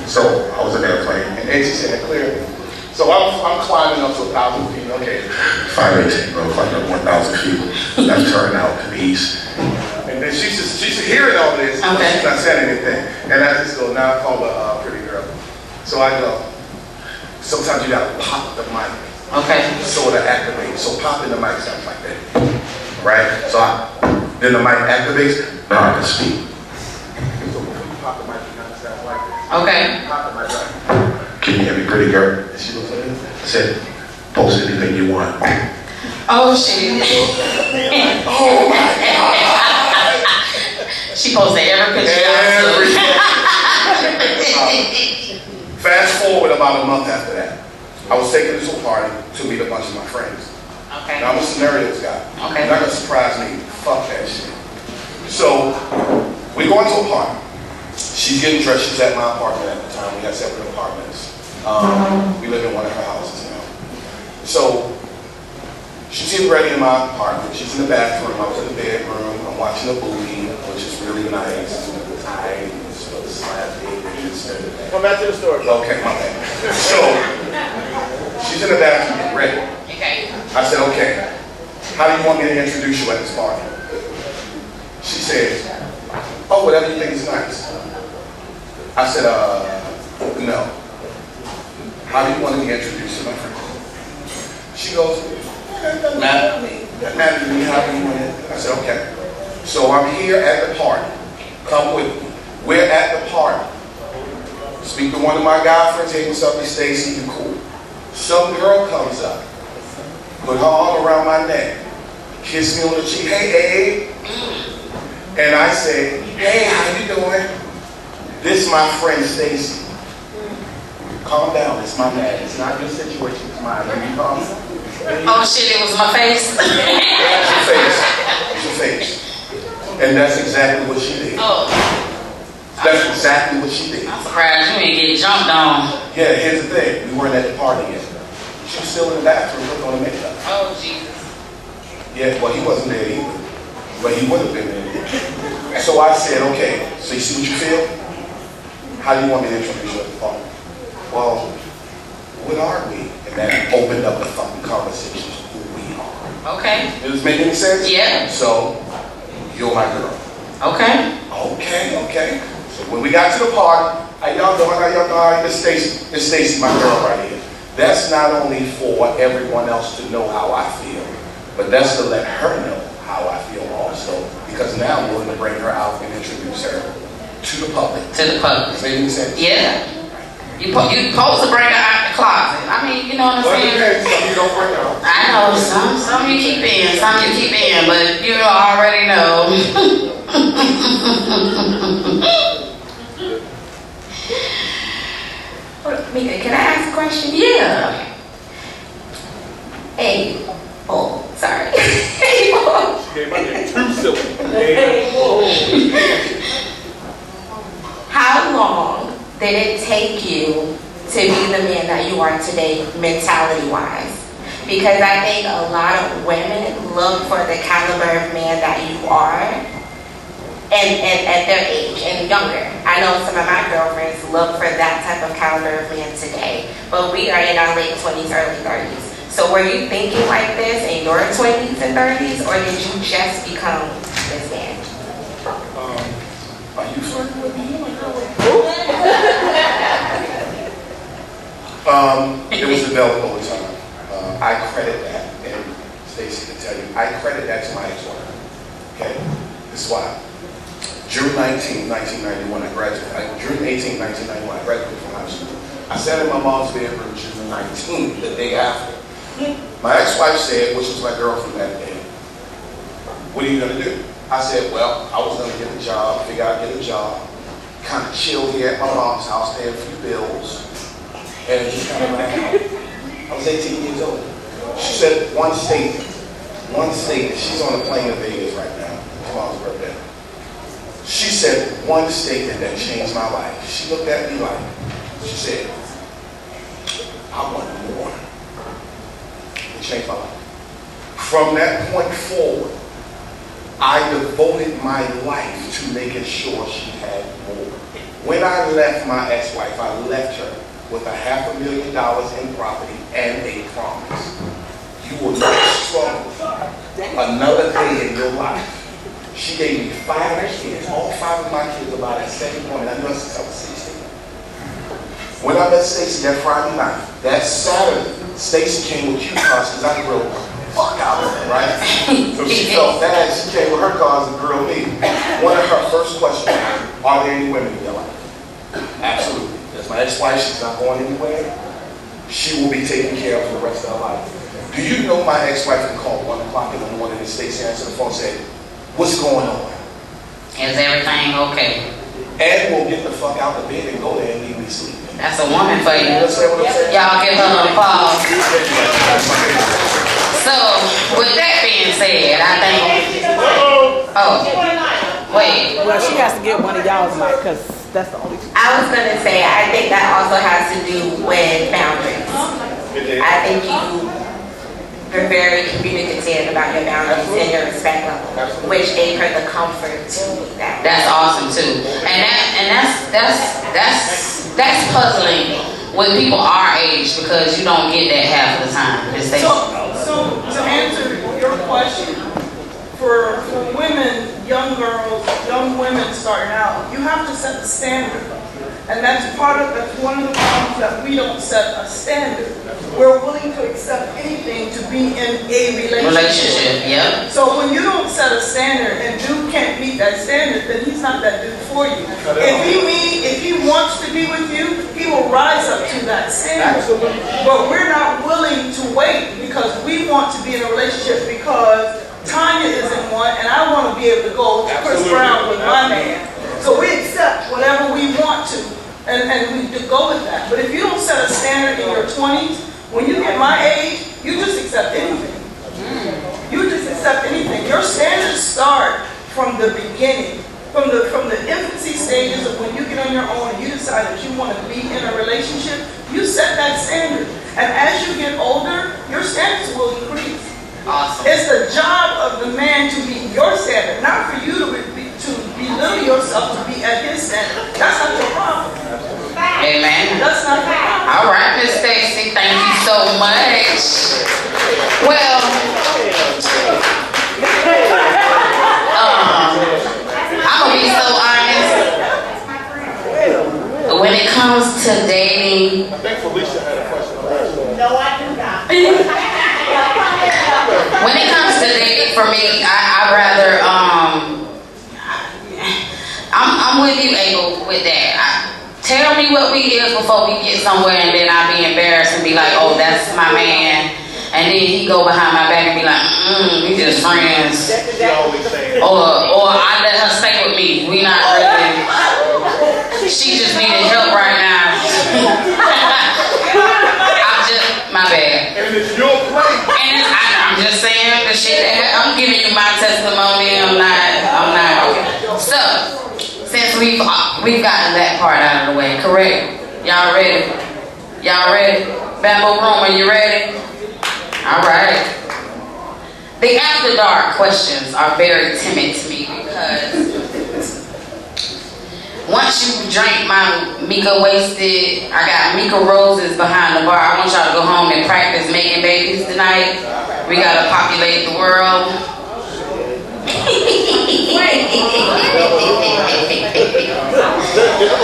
So I was in the airplane, and ATC had cleared me. So I'm climbing up to 1,000 feet, okay. 518, bro, climbing up 1,000 feet. That's turning out to the east. And then she's hearing all this, Okay. she's not saying anything. And I just go, now I call her a pretty girl. So I go, sometimes you gotta pop the mic, Okay. sort of activate. So popping the mic sounds like that, right? So then the mic activates, now I can speak. So before you pop the mic, you gotta sound like this. Okay. Pop the mic right. Can you hear me, pretty girl? And she looks at me, I said, post anything you want. Oh, shit. Oh my God! She posted every picture. Every I Fast forward about a month after that, I was taken to a party to meet a bunch of my friends. took. Okay. Now I'm a scenarios guy. Okay. You're not gonna surprise me. Fuck that shit. So we go into a party. She's getting dressed. She's at my apartment at the time. We got separate apartments. We live in one of her houses now. So she's getting ready in my apartment. She's in the bathroom. I was in the bedroom. I'm watching a movie, which is really nice. Tight, slap it. Come back to the story. Okay, my bad. So she's in the bathroom getting ready. Okay. I said, okay, how do you want me to introduce you at this party? She says, oh, whatever you think is nice. I said, no. How do you want me to introduce you, my friend? She goes, that matters to me, how do you want it? I said, okay. So I'm here at the party. Come with me. We're at the party. Speak to one of my guy friends, hey, what's up, it's Stacy, you cool. Some girl comes up, put her arm around my neck, kiss me on the cheek, hey, Abe. And I say, hey, how you doing? This is my friend Stacy. Calm down, it's my man. It's not your situation, it's mine. Let me calm down. Oh, shit, it was my face. That's your face. It's your face. And that's exactly what she did. Oh, That's exactly what she did. I'm surprised you ain't get jumped on. Yeah, here's the thing. We weren't at the party yet. She was still in the bathroom putting on the makeup. Oh, Jesus. Yeah, well, he wasn't there either. But he would have been there. So I said, okay, so you see what you feel? How do you want me to introduce you at the party? Well, what are we? And that opened up the fucking conversation of who we are. Okay. Does this make any sense? Yeah. So, you're my girl. Okay. Okay. So when we got to the party, how y'all doing? How y'all doing? It's Stacy. It's Stacy, my girl right here. That's not only for everyone else to know how I feel, but that's to let her know how I feel also. Because now I'm willing to bring her out and introduce her to the public. To the public. Does that make any sense? Yeah. You supposed to bring her out the closet. I mean, you know what I'm Well, saying? okay, so you don't bring it out. I know some you keep in, some you keep in, but you already know. Mika, can I ask a question? Yeah. Hey, oh, sorry. Hey, oh. Gave my name too silly. How long did it take you to be the man that you are today, mentality-wise? Because I think a lot of women look for the caliber of man that you are, and at their age and younger. I know some of my girlfriends look for that type of caliber of man today, but we are in our late 20s, early 30s. So were you thinking like this in your 20s and 30s, or did you just become this man? Are you flirting with me? It was developed over time. I credit that, and Stacey can tell you, I credit that to my ex-wife. Okay? This is why. June 19, 1991, I graduated. June 18, 1991, I graduated from high school. I sat in my mom's bedroom June 19, the day after. My ex-wife said, which was my girlfriend that day, what are you going to do? I said, well, I was going to get a job, figure out get a job, kind of chill here at my mom's house, pay a few bills, and just kind of like out. I was 18 years old. She said one statement, she's on a plane to Vegas right now, tomorrow's birthday. She said one statement that changed my life. She looked at me like, she said, I want more. It changed my life. From that point forward, I devoted my life to making sure she had more. When I left my ex-wife, I left her with $500,000 in property and a promise. You will not struggle another day in your life. She gave me 5 kids, all 5 of my kids are by that same point. I knew her since I was 16. When I met Stacey that Friday night, that Saturday, Stacey came with cue cards because I grilled the fuck out of her, right? So she felt bad. She came with her cars and grilled me. One of her first questions was, are there any women in your life? Absolutely. That's my ex-wife. She's not going anywhere. She will be taken care of for the rest of her life. Do you know my ex-wife can call 1 o'clock in the morning and Stacey answered the phone and said, what's going on? Is everything okay? And we'll get the fuck out of bed and go there and leave me sleep. That's a woman for you. You understand what I'm saying? Y'all give her an applause. So, with that being said, I think. Oh, wait. Well, she has to get one of y'all's mic because that's the only. I was gonna say, I think that also has to do with boundaries. I think you're very communicative about your boundaries and your respect level, which gave her the comfort to meet that. That's awesome too, and that's puzzling with people our age because you don't get that half of the time. So to answer your question, for women, young girls, young women starting out, you have to set the standard. And that's one of the problems that we don't set a standard. We're willing to accept anything to be in a relationship. Yeah. So when you don't set a standard and dude can't meet that standard, then he's not that dude for you. If he wants to be with you, he will rise up to that standard. But we're not willing to wait because we want to be in a relationship because Tanya is in one and I want to be able to go to Chris Brown with my man. So we accept whatever we want to, and we go with that. But if you don't set a standard in your 20s, when you get my age, you just accept anything. You just accept anything. Your standards start from the beginning, from the infancy stages of when you get on your own and you decide that you want to be in a relationship. You set that standard, and as you get older, your standards will increase. Awesome. It's the job of the man to be your standard, not for you to belittle yourself to be at his standard. That's not your problem. Amen. That's not your problem. All right, Miss Stacy, thank you so much. Well, I'm gonna be so honest. When it comes to dating, I think Felicia had a question. No, I do not. when it comes to dating, for me, I'd rather I'm with you, Abel, with that. tell me what we is before we get somewhere, and then I be embarrassed and be like, oh, that's my man. And then he go behind my back and be like, we just friends. Or I let her stay with me. We not really. She just needed help right now. My bad. And it's your place. And I'm just saying the shit. I'm giving you my testimony. I'm not. So, since we've gotten that part out of the way, correct? Y'all ready? Bamboo Room, are you ready? All right. The after dark questions are very timid to me because once you drink my Mika Wasted, I got Mika Roses behind the bar. I want y'all to go home and practice making babies tonight. We gotta populate the world.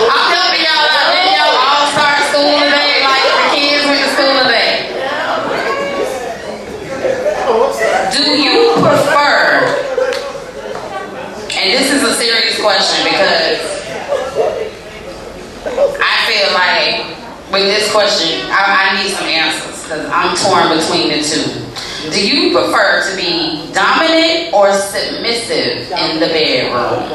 I'm helping y'all out. Didn't y'all all start school today? Like the kids went to school today. Do you prefer, and this is a serious question because I feel like with this question, I need some answers because I'm torn between the two. Do you prefer to be dominant or submissive in the bedroom?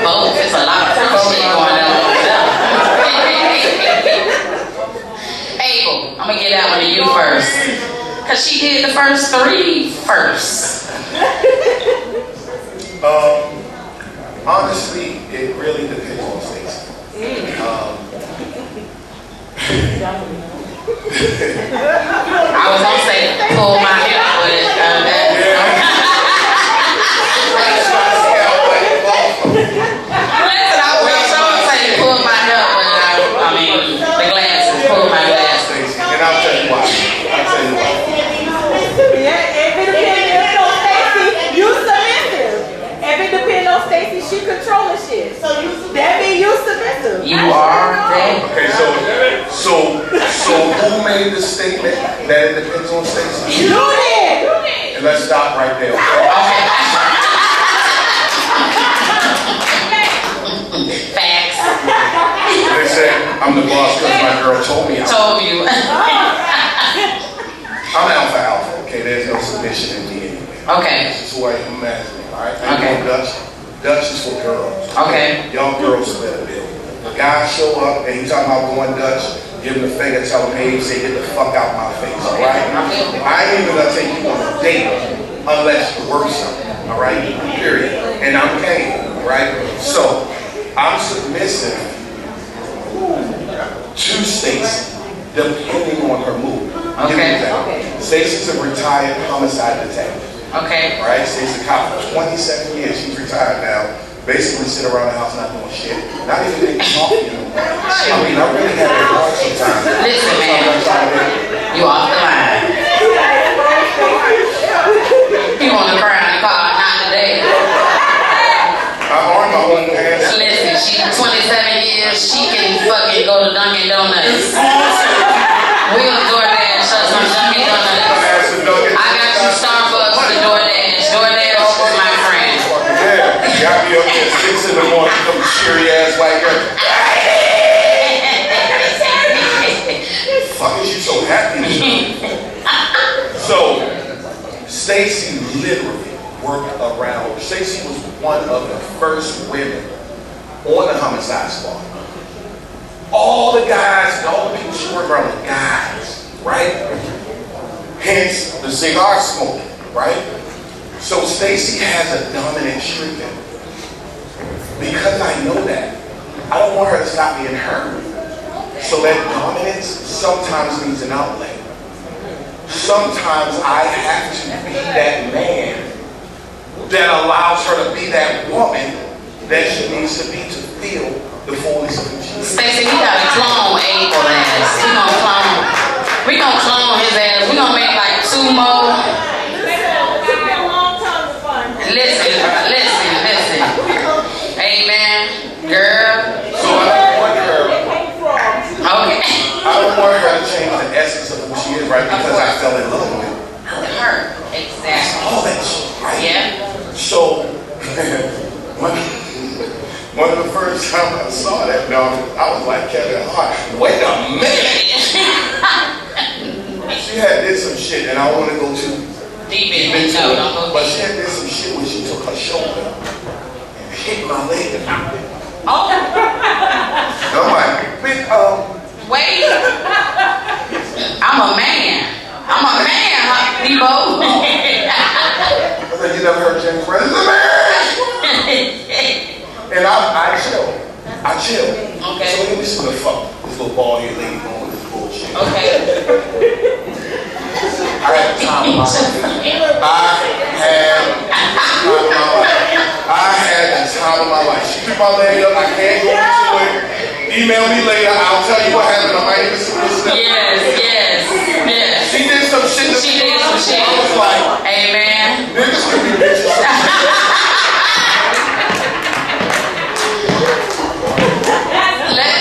Both. It's a lot of shit going on. Abel, I'm gonna get that one to you first. Cause she did the first three first. Honestly, it really depends on Stacey. I was gonna say pull my hair, listen, I was gonna say pull my hair, but I mean the glasses, pull my glasses. Stacey, and I'll tell you why. If it depends on Stacey, you submissive. If it depends on Stacey, she controlling shit. So that means you submissive. You are that. Okay, so who made the statement that it depends on Stacey? You did. And let's stop right there. Okay? Facts. They said I'm the boss because my girl told me. Told you. I'm alpha, okay? There's no submission in me anyway. Okay. This is who I am imagining, all right? Okay. Dutch is for girls. Okay. Young girls split a bill. The guy show up and you talking about going Dutch, give him the finger, tell him, hey, say, get the fuck out my face, all right? I ain't even gonna take you on a date unless you work something, all right? Period. And I'm game, all right? So, I'm submissive to Stacey, depending on her mood. Give me an example. Stacey's a retired homicide detective. Okay. All right, Stacey's a cop for 27 years. She's retired now. Basically sit around the house not doing shit. Not even talking. I mean, I really have it hard sometimes. Listen, man. You off the line. You want to cry in the car? Not today. I arm my own pants. Listen, she 27 years. She can fucking go to Dunkin' Donuts. We'll DoorDash us some Dunkin' Donuts. I got you Starbucks to DoorDash. DoorDash is my friend. Yeah, got me up there 6 in the morning, some cheery ass white girl. Fuck is you so happy? So, Stacey literally worked around. Stacey was one of the first women on the homicide squad. All the guys, all the people she worked around were guys, right? Hence the cigar smoking, right? So Stacey has a dominant streak in her. Because I know that, I don't want her to stop being her. So that dominance sometimes needs an outlet. Sometimes I have to be that man that allows her to be that woman that she needs to be to feel the fullness of who she is. Stacey, we gotta clone Abel ass. We gonna clone his ass. We gonna make like 2 more. Listen. Amen. Girl. So I don't want her. Okay. I don't want her to change the essence of who she is, right? Because I fell in love with Her. Exactly. all that shit, right? Yeah. So, One of the first times I saw that dog, I was like, Kevin Hart, wait a minute. She had did some shit, and I don't want to go too Deep deep in, into no, it, don't go but deep. she had did some shit when she took her shoulder and hit my leg. And Oh, I'm like, big, wait. I'm a man, huh, Debo? I said, you never heard James Brown? This is a man! And I chill. Okay. So let me see what the fuck this little bald head lady doing with this bullshit. Okay. I had the time of my life. I had the time of my life. She threw my leg up. I can't go into it. Email me later. I'll tell you what happened. I might even see this stuff. Yes. She did some shit. She did some shit. I was like, Amen. niggas can be bitches.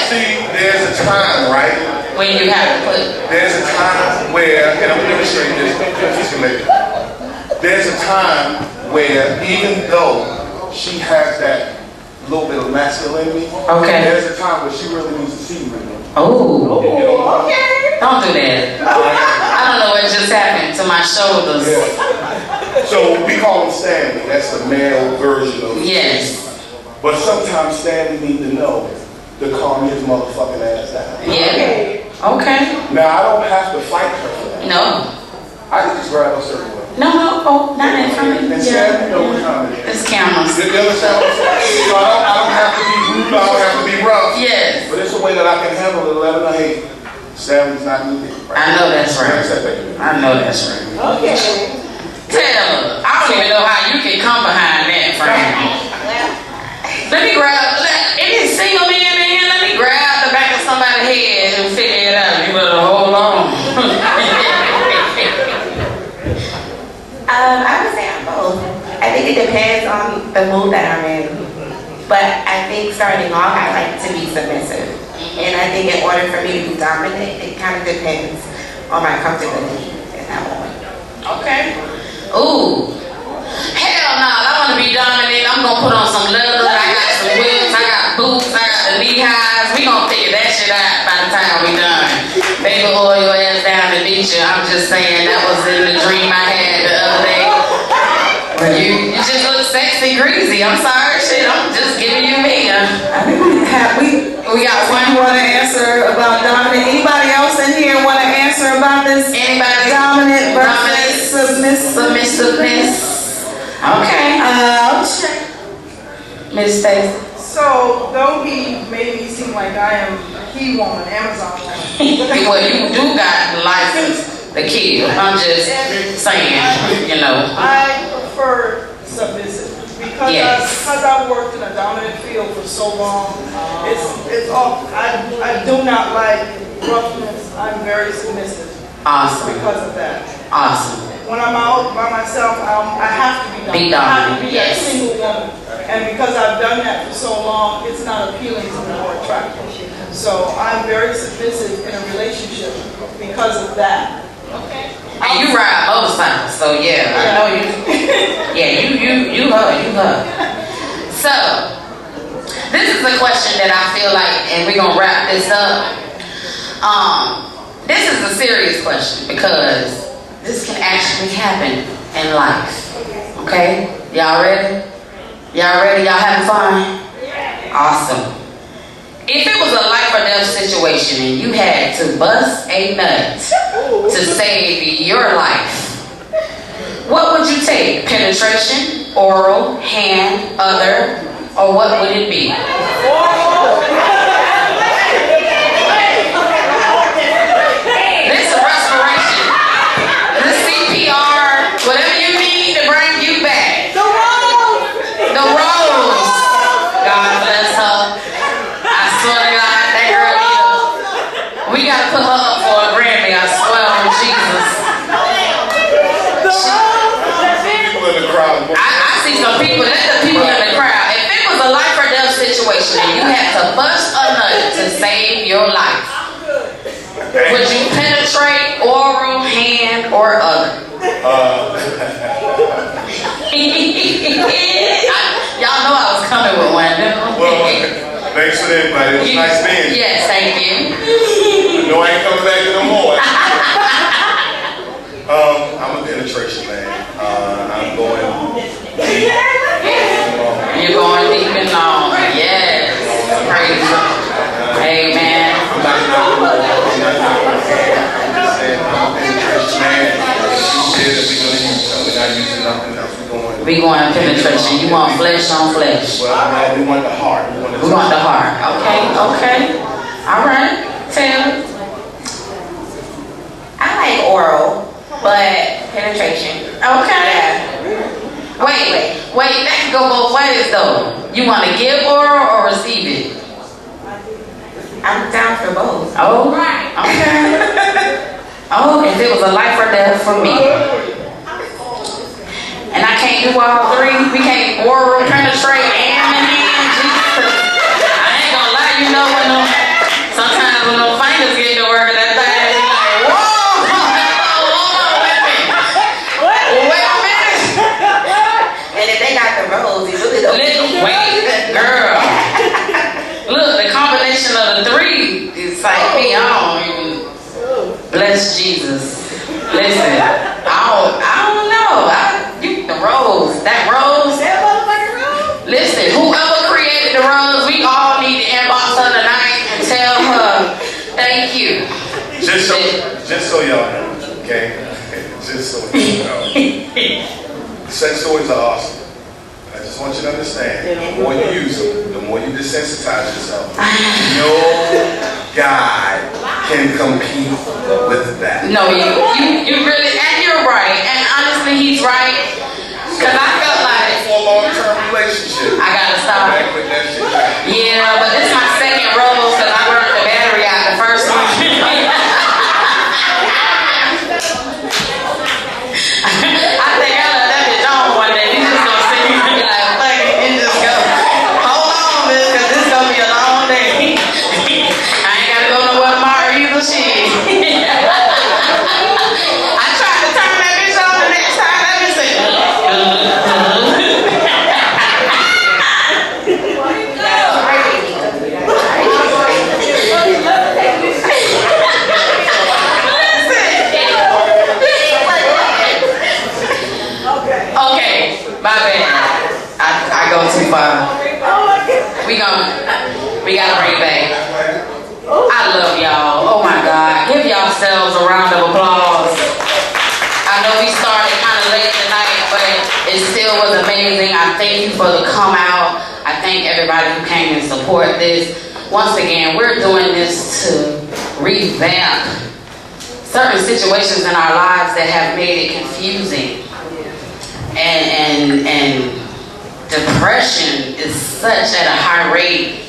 See, there's a time, right? When you have to put, There's a time where, and I'm demonstrating this, just to make it. There's a time where even though she has that little bit of masculinity, Okay. there's a time where she really needs to see me. oh, Okay. don't do that. I don't know what just happened to my shoulders. Yeah. So we call him Stanley. That's the male version of it. Yes. But sometimes Stanley needs to know to calm his motherfucking ass down. Yeah. Okay. Now I don't have to fight her for that. No. I can just grab her certain way. No. Oh, not in front of me. And Stanley know what time it is. It's cameras. You understand what I'm saying? So I don't have to be rude, I don't have to be rough. Yes. But it's a way that I can handle it, let her know, hey, Stanley's not needed. I know that's right. Right. I know that's right. Okay. Tell her. I don't even know how you can come behind that, friend. Let me grab, any single man in here, let me grab the back of somebody's head and figure it out. You better hold on. I would say I'm both. I think it depends on the mood that I'm in. But I think starting off, I like to be submissive. And I think in order for me to be dominant, it kind of depends on my comfortability in that moment. Okay. Ooh. Hell no, I want to be dominant. I'm going to put on some leather. I got some whips. I got boots. I got the knee highs. We going to figure that shit out by the time we done. Baby, oil your ass down and beat you. I'm just saying that was in the dream I had the other day. You just look sexy, greasy. I'm sorry, shit. I'm just giving you me. I think we got one you want to answer about dominant. Anybody else in here want to answer about this? Anybody? Dominant versus Submissiveness. Okay. I'll check. Miss Stacy. So, though he made me seem like I am a he woman, Amazon woman, Well, you do got the license to kill. I'm just saying, you know. I prefer submissive because Yes. because I've worked in a dominant field for so long. It's all I do not like roughness. I'm very submissive Awesome. because of that. Awesome. When I'm out by myself, I have to be dominant. Be I have dominant, to be yes. that single woman, and because I've done that for so long, it's not appealing to me or attractive. So I'm very submissive in a relationship because of that. And you ride motorcycles, so yeah, I know you. Yeah, you her. So, this is a question that I feel like, and we're gonna wrap this up. This is a serious question because this can actually happen in life. Okay? Y'all ready? Y'all ready? Y'all having fun? Awesome. If it was a life or death situation and you had to bust a nut to save your life, what would you take? Penetration, oral, hand, other, or what would it be? This is respiration. This CPR, whatever you need to bring you back. The rose. God bless her. I swear to God, that girl we gotta put her up for a Grammy, I swear on Jesus. People in the crowd. I see some people, that's the people in the crowd. If it was a life or death situation and you had to bust a nut to save your life, would you penetrate, oral, hand, or other? Y'all Y'all know I was coming with one. Well, thanks for the invite. It was nice being here. Yes, thank you. No, I ain't coming back no more. I'm a penetration man. I'm going deep. You're going deep and long. Yes. Praise God. Amen. I'm not I'm just saying I'm a penetration man. She said that we're going to use something. We're not using nothing else. We going penetration. You want flesh on flesh. Well, no, we want the heart. We want the heart. Okay, okay. All right. Taylor. I like oral, but penetration. Okay. Yeah. Wait. That can go both ways though. You want to give oral or receive it? I'm down for both. Oh, okay. Oh, if it was a life or death for me. And I can't do all three. We can't oral, penetrate, and Jesus. I ain't gonna lie, you know sometimes when those fingers get to work, that thing is like, whoa, wait a minute. And if they got the rose, you really don't. Wait, girl. Look, the combination of the three is like me. I don't even bless Jesus. Listen, I don't know. The rose, that rose. Listen, whoever created the rose, we all need to inbox her tonight and tell her thank you. Just so y'all know, okay? Just so you know. Sex stories are awesome. I just want you to understand, the more you use them, the more you desensitize yourself. No guy can compete with that. No, you really, and you're right. And honestly, he's right. Because I felt like For a long-term relationship. I gotta stop. Back with that shit. Yeah, but this is my second rose because I burned the battery out the first one. I think I left that bitch on one day. You just gonna sit here and be like, fuck it, and just go. Hold on, bitch, because this is gonna be a long day. I ain't gotta go nowhere tomorrow either, shit. I tried to turn that bitch on the next time. That bitch said, okay, my bad. I go too far. We gotta bring it back. I love y'all. Oh my God. Give yourselves a round of applause. I know we started kind of late tonight, but it still was amazing. I thank you for the come out. I thank everybody who came and support this. Once again, we're doing this to revamp certain situations in our lives that have made it confusing. And depression is such at a high rate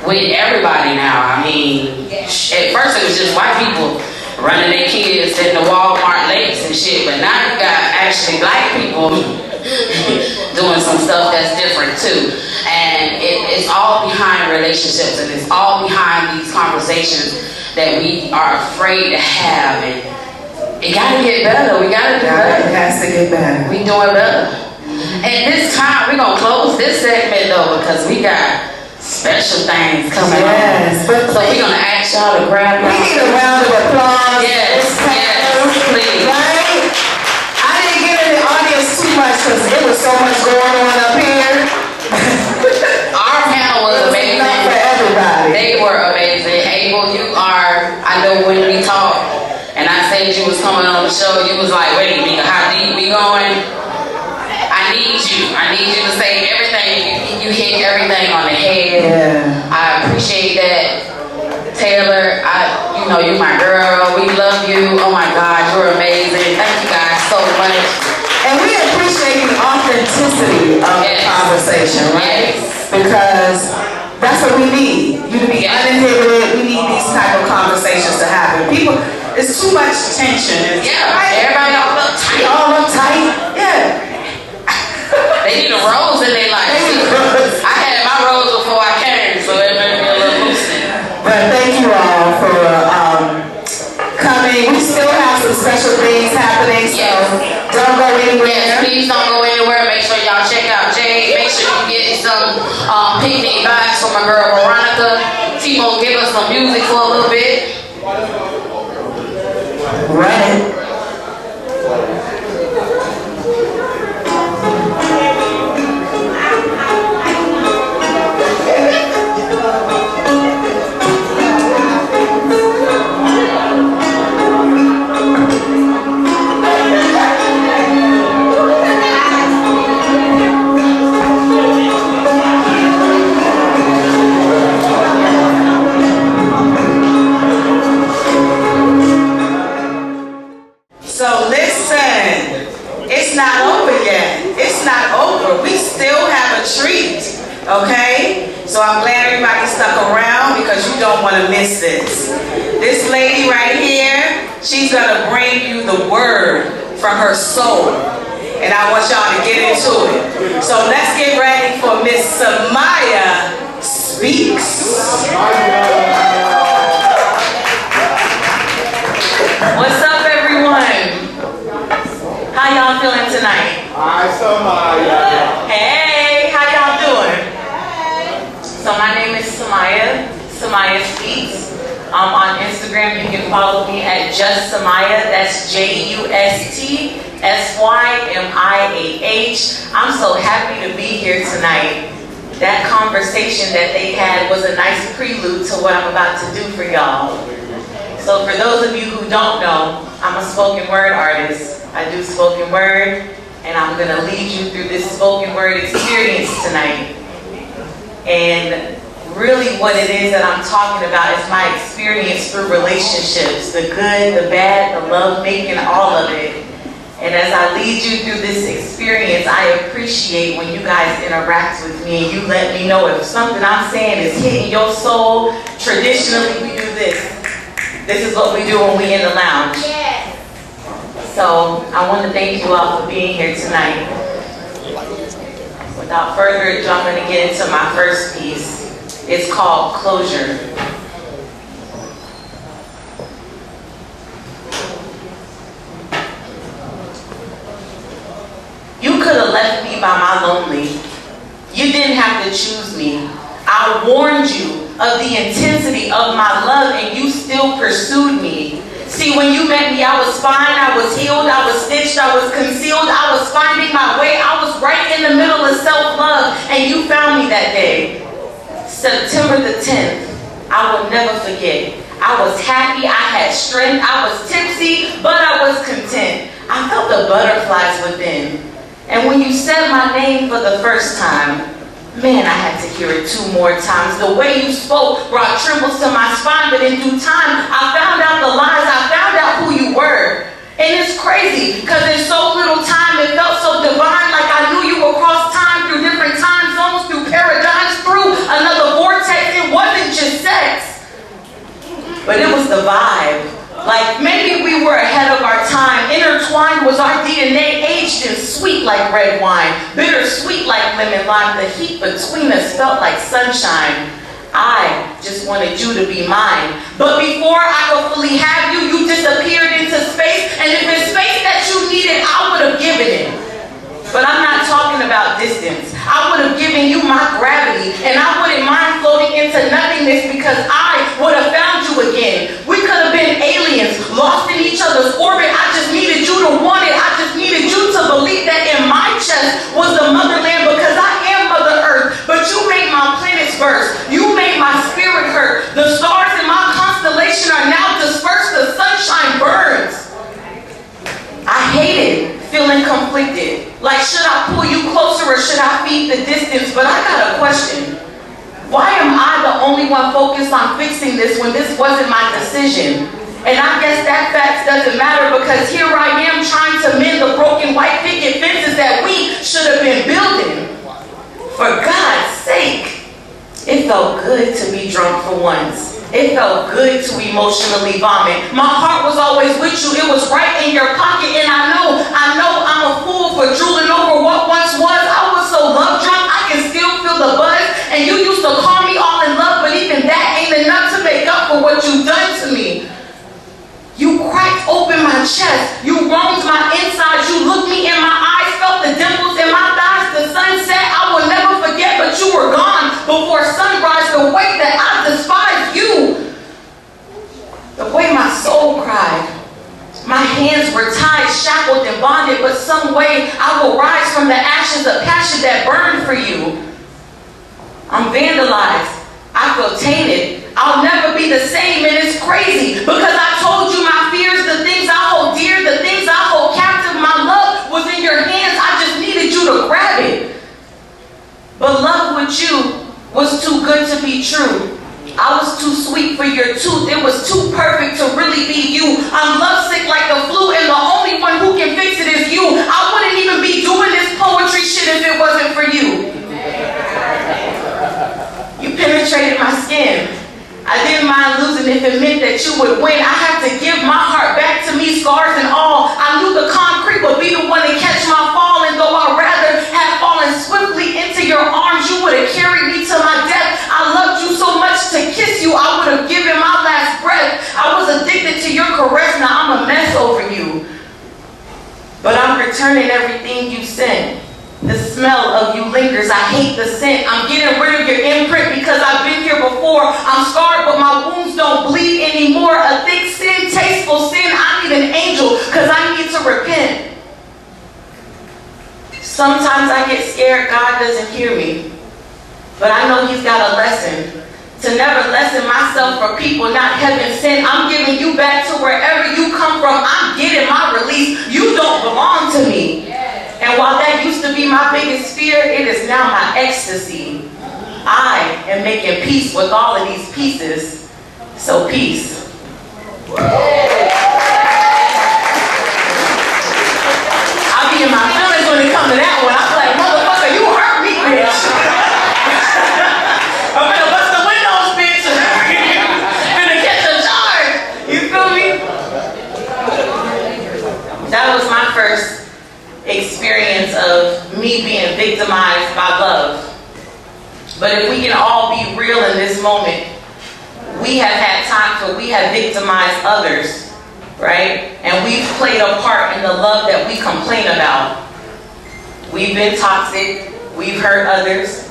with everybody now. I mean, at first it was just white people running their kids in the Walmart lakes and shit, but now you got actually black people doing some stuff that's different too. And it's all behind relationships, and it's all behind these conversations that we are afraid to have. And it gotta get better. We gotta do better. It has to get better. We doing better. And this time we're gonna close this segment though, because we got special things coming Yes, on. but So we're gonna ask y'all to grab We need a round of applause. Yes, please. Right? I didn't get in the audience too much because there was so much going on up here. Our panel was amazing. Not for everybody. They were amazing. Abel, you are, I know when we talked and I said you was coming on the show, you was like, wait, Mika, how deep we going? I need you to say everything. You hit everything on the head. Yeah. I appreciate that. Taylor, you're my girl. We love you. Oh my God, you're amazing. Thank you guys so much. And we appreciate the authenticity of the conversation, right? Because that's what we need. You to be uninhibited. We need these type of conversations to happen. People, it's too much tension. Everybody all uptight. All uptight. Yeah. They need a rose in their life. I had my rose before I came, so it made me a little loosened. But thank you all for coming. We still have some special things happening, so don't go anywhere. Yes, please don't go anywhere. Make sure y'all check out Jade. make sure you get some picnic vibes from my girl Veronica. Timo, give us some music for a little bit. Right. So listen, it's not over yet. It's not over. We still have a treat, okay? So I'm glad everybody stuck around because you don't want to miss this. This lady right here, she's going to bring you the word from her soul. And I want y'all to get into it. So let's get ready for Miss Samaya Speaks. What's up, everyone? How y'all feeling tonight? Hi, Samaya. Hey, how y'all doing? So my name is Samaya. Samaya Speaks. On Instagram, you can follow me at Just Samaya. That's JUSTSYMIAH. I'm so happy to be here tonight. That conversation that they had was a nice prelude to what I'm about to do for y'all. So for those of you who don't know, I'm a spoken word artist. I do spoken word, and I'm gonna lead you through this spoken word experience tonight. And really what it is that I'm talking about is my experience through relationships, the good, the bad, the love making, all of it. And as I lead you through this experience, I appreciate when you guys interact with me and you let me know if something I'm saying is hitting your soul. Traditionally, we do this. This is what we do when we in the lounge. So I want to thank you all for being here tonight. Without further ado, I'm going to get into my first piece. It's called Closure. You could have left me by my lonely. You didn't have to choose me. I warned you of the intensity of my love and you still pursued me. See, when you met me, I was fine, I was healed, I was stitched, I was concealed, I was finding my way, I was right in the middle of self-love, and you found me that day. September the 10th, I will never forget. I was happy, I had strength, I was tipsy, but I was content. I felt the butterflies within. And when you said my name for the first time, man, I had to hear it 2 more times. The way you spoke brought trembles to my spine, but in due time, I found out the lies, I found out who you were. And it's crazy, because in so little time, it felt so divine, like I knew you across time, through different time zones, through paradigms, through another vortex. It wasn't just sex, but it was the vibe. Like maybe we were ahead of our time. Intertwined was our DNA, aged and sweet like red wine, bittersweet like lemon lime. The heat between us felt like sunshine. I just wanted you to be mine. But before I could fully have you, you disappeared into space. And if it's space that you needed, I would have given it. But I'm not talking about distance. I would have given you my gravity, and I wouldn't mind floating into nothingness because I would have found you again. We could have been aliens, lost in each other's orbit. I just needed you to want it. I just needed you to believe that in my chest was the motherland, because I am Mother Earth. But you made my planets burst. You made my spirit hurt. The stars in my constellation are now dispersed. The sunshine burns. I hated feeling conflicted. Like, should I pull you closer or should I feed the distance? But I got a question. Why am I the only one focused on fixing this when this wasn't my decision? And I guess that fact doesn't matter, because here I am trying to mend the broken white picket fences that we should have been building. For God's sake, it felt good to be drunk for once. It felt good to emotionally vomit. My heart was always with you. It was right in your pocket. And I know I'm a fool for drooling over what once was. I was so love drunk, I can still feel the buzz. And you used to call me all in love, but even that ain't enough to make up for what you've done to me. You cracked open my chest. You roamed my insides. You looked me in my eyes, felt the dimples in my thighs. The sun set. I will never shackled and bonded, but some way I will rise from the ashes of passion that burned for you. I'm vandalized. I feel tainted. I'll never be the same, and it's crazy because I told you my fears, the things I hold dear, the things I hold captive, my love was in your hands. I just needed you to grab it. But love with you was too good to be true. I was too sweet for your tooth. It was too perfect to really be you. I'm lovesick like the flu, and the only one who can fix it is you. I wouldn't even be doing this poetry shit if it wasn't for you. You penetrated my skin. I didn't mind losing if it meant that you would win. I had to give my heart back to me, scars and all. I knew the concrete would be the one to catch my fall, and though I'd rather have fallen swiftly into your arms, you would have carried me to my death. I loved you so much to kiss you, I would have given my last breath. I was addicted to your caress, now I'm a mess over you. But I'm returning everything you sent. The smell of you lingers. I hate the scent. I'm getting rid of your imprint because I've been here before. I'm scarred, but my wounds don't bleed anymore. A thick sin, tasteful sin. I need an angel because I need to repent. Sometimes I get scared God doesn't hear me. But I know He's got a lesson. To never lessen myself for people not heaven sent. I'm giving you back to wherever you come from. I'm getting my release. You don't belong to me. And while that used to be my biggest fear, it is now my ecstasy. I am making peace with all of these pieces. So peace. I'll be in my feelings when it comes to that one. I'm like, motherfucker, you hurt me, bitch. I'm gonna bust the windows, bitch. I'm gonna catch a charge. You feel me? That was my first experience of me being victimized by love. But if we can all be real in this moment, we have had times where we have victimized others, right? And we've played a part in the love that we complain about. We've been toxic, we've hurt others,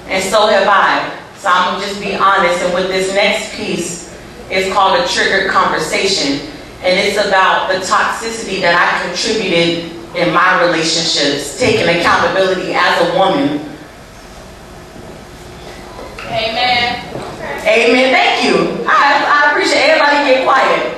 and so have I. So I'm gonna just be honest, and with this next piece, it's called a triggered conversation. And it's about the toxicity that I contributed in my relationships, taking accountability as a woman. Amen. Amen. Thank you. I appreciate everybody get quiet.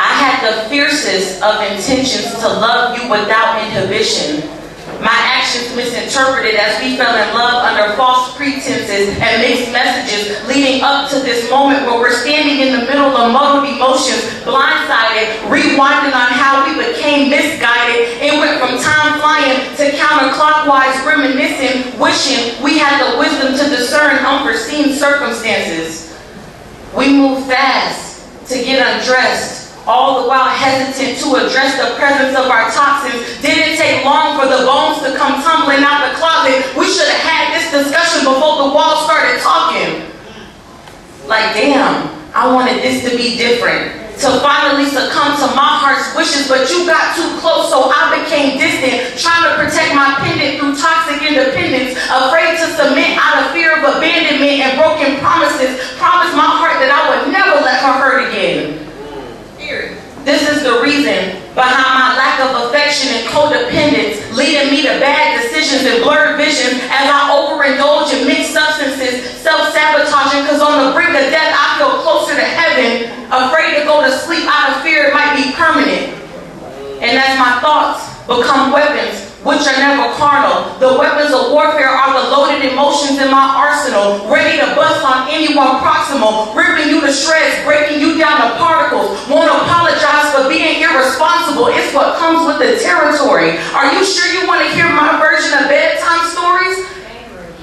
I had the fiercest of intentions to love you without inhibition. My actions misinterpreted as we fell in love under false pretenses and mixed messages, leading up to this moment where we're standing in the middle of muddled emotions, blindsided, rewinding on how we became misguided. It went from time flying to counterclockwise, reminiscing, wishing we had the wisdom to discern unforeseen circumstances. We moved fast to get undressed, all the while hesitant to address the presence of our toxins. Didn't take long for the bones to come tumbling out the closet. We should have had this discussion before the walls started talking. Like, damn, I wanted this to be different. To finally succumb to my heart's wishes, but you got too close, so I became distant, trying to protect my pendant through toxic independence, afraid to submit out of fear of abandonment and broken promises. Promised my heart that I would never let her hurt again. This is the reason behind my lack of affection and codependence, leading me to bad decisions and blurred visions as I overindulge in mixed substances, self-sabotaging, because on the brink of death I feel closer to heaven, afraid to go to sleep out of fear it might be permanent. And as my thoughts become weapons, which are never carnal, the weapons of warfare are the loaded emotions in my arsenal, ready to bust on anyone proximal, ripping you to shreds, breaking you down to particles. Won't apologize for being irresponsible, it's what comes with the territory. Are you sure you want to hear my version of bedtime stories?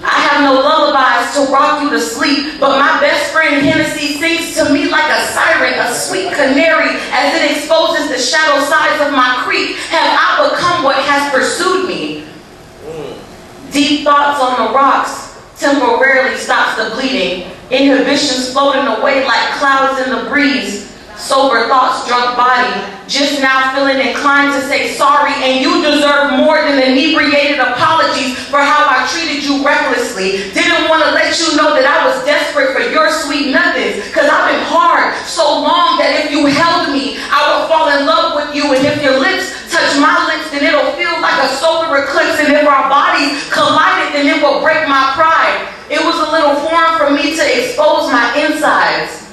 I have no lullabies to rock you to sleep, but my best friend Hennessy sings to me like a siren, a sweet canary, as it exposes the shadow sides of my creek. Have I become what has pursued me? Deep thoughts on the rocks temporarily stops the bleeding. Inhibitions floating away like clouds in the breeze. Sober thoughts, drunk body, just now feeling inclined to say sorry, and you deserve more than inebriated apologies for how I treated you recklessly. Didn't want to let you know that I was desperate for your sweet nothings, because I've been hard so long that if you held me, I would fall in love with you, and if your lips touch my lips, then it'll feel like a solar eclipse, and if our bodies collided, then it will break my pride. It was a little forum for me to expose my insides.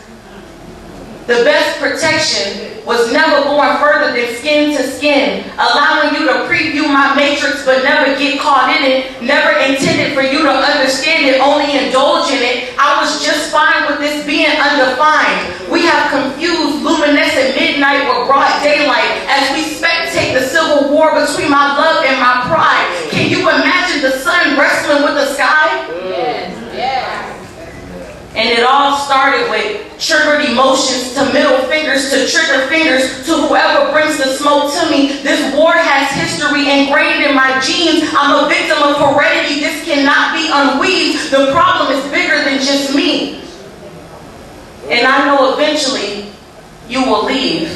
The best protection was never going further than skin to skin, allowing you to preview my matrix but never get caught in it, never intended for you to understand it, only indulge in it. I was just fine with this being undefined. We have confused luminescent midnight with broad daylight as we spectate the civil war between my love and my pride. Can you imagine the sun wrestling with the sky? Yes, yes. And it all started with triggered emotions to middle fingers to trigger fingers to whoever brings the smoke to me. This war has history ingrained in my genes. I'm a victim of heredity. This cannot be unweaved. The problem is bigger than just me. And I know eventually you will leave.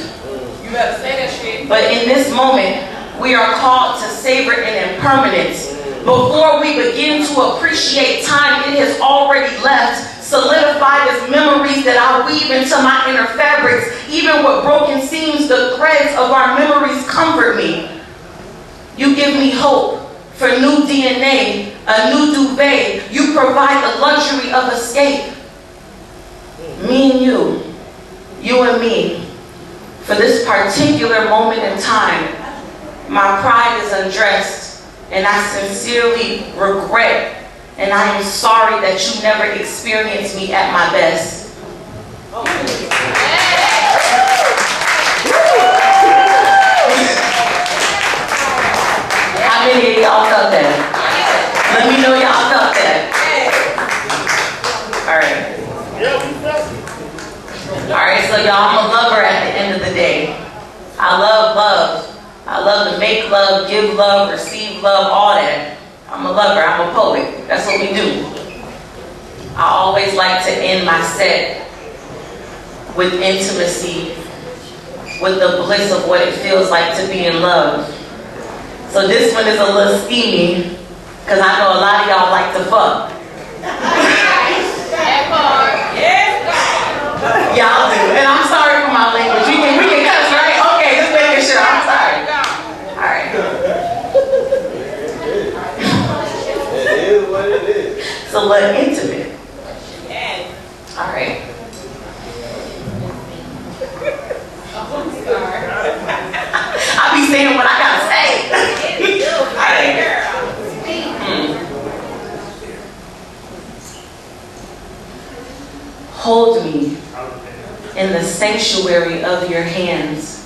You better say that shit. But in this moment, we are called to savor an impermanence. Before we begin to appreciate time it has already left, solidified as memories that I weave into my inner fabrics. Even with broken seams, the threads of our memories comfort me. You give me hope for new DNA, a new duvet. You provide the luxury of escape. Me and you and me, for this particular moment in time, my pride is undressed, and I sincerely regret, and I am sorry that you never experienced me at my best. How many of y'all felt that? Let me know y'all felt that. Alright, so y'all, I'm a lover at the end of the day. I love love. I love to make love, give love, receive love, all that. I'm a lover, I'm a poet. That's what we do. I always like to end my set with intimacy, with the bliss of what it feels like to be in love. So this one is a little steamy, because I know a lot of y'all like to fuck. Y'all do, and I'm sorry for my language. We can cuss, right? Okay, just making sure. I'm sorry. All right. It is what it is. It's a little intimate. All right. I be saying what I gotta say. All right. Hold me in the sanctuary of your hands.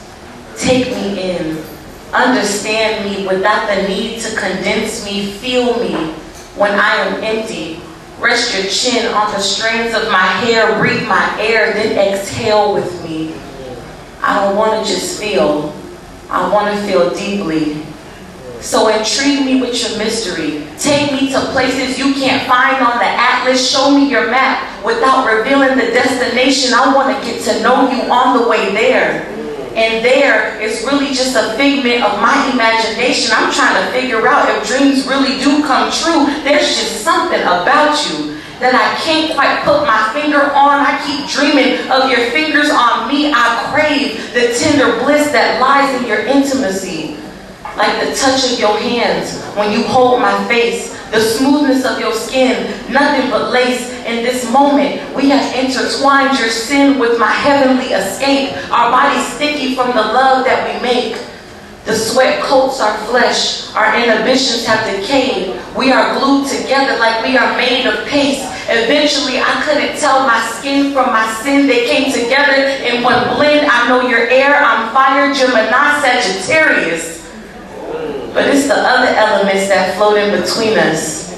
Take me in. Understand me without the need to condense me. Feel me when I am empty. Rest your chin on the strands of my hair. Breathe my air, then exhale with me. I don't want to just feel. I want to feel deeply. So intrigue me with your mystery. Take me to places you can't find on the atlas. Show me your map without revealing the destination. I want to get to know you on the way there. And there is really just a figment of my imagination. I'm trying to figure out if dreams really do come true. There's just something about you that I can't quite put my finger on. I keep dreaming of your fingers on me. I crave the tender bliss that lies in your intimacy. Like the touch of your hands when you hold my face, the smoothness of your skin, nothing but lace. In this moment, we have intertwined your sin with my heavenly escape. Our bodies sticky from the love that we make. The sweat coats our flesh. Our inhibitions have decayed. We are glued together like we are made of paste. Eventually, I couldn't tell my skin from my sin. They came together in one blend. I know your air. I'm fire, Gemini, Sagittarius. But it's the other elements that float in between us.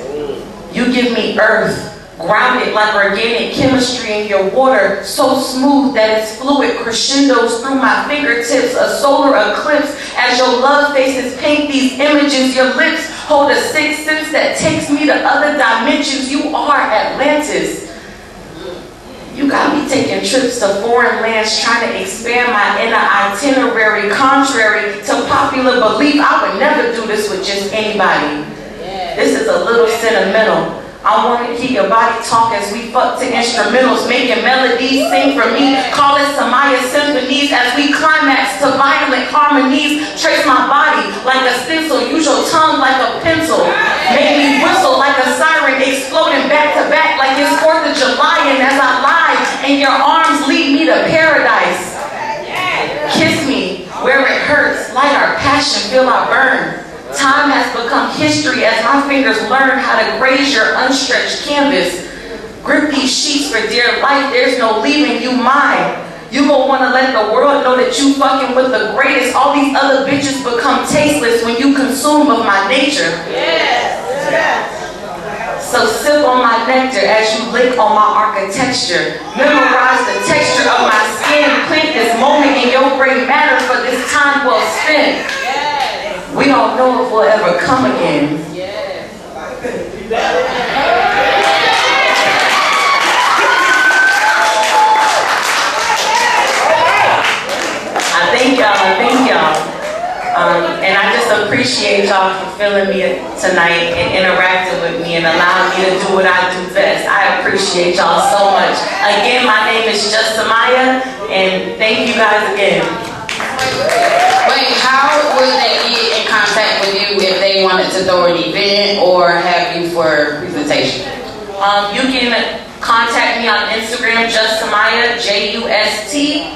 You give me earth, grounded like organic chemistry in your water, so smooth that it's fluid, crescendos through my fingertips, a solar eclipse. As your love faces paint these images, your lips hold a sixth sense that takes me to other dimensions. You are Atlantis. You got me taking trips to foreign lands, trying to expand my inner itinerary, contrary to popular belief. I would never do this with just anybody. This is a little sentimental. I want to hear your body talk as we fuck to instrumentals, making melodies sing for me. Call it Samaya symphonies as we climax to violent harmonies. Trace my body like a stencil, use your tongue like a pencil. Make me whistle like a siren, exploding back to back like it's 4th of July. And as I lie, and your arms lead me to paradise. Kiss me where it hurts, light our passion, feel our burn. Time has become history as my fingers learn how to graze your unstretched canvas. Grip these sheets for dear life, there's no leaving you mine. You gon' wanna let the world know that you fucking with the greatest. All these other bitches become tasteless when you consume of my nature. So sip on my nectar as you lick on my architecture. Memorize the texture of my skin. Plant this moment in your gray matter for this time well spent. We don't know if we'll ever come again. I thank y'all. And I just appreciate y'all for feeling me tonight and interacting with me and allowing me to do what I do best. I appreciate y'all so much. Again, my name is Just Samaya, and thank you guys again. Wait, how would they get in contact with you if they wanted to throw an event or have you for a presentation? You can contact me on Instagram, Just Samaya, JUSTSYMIAH,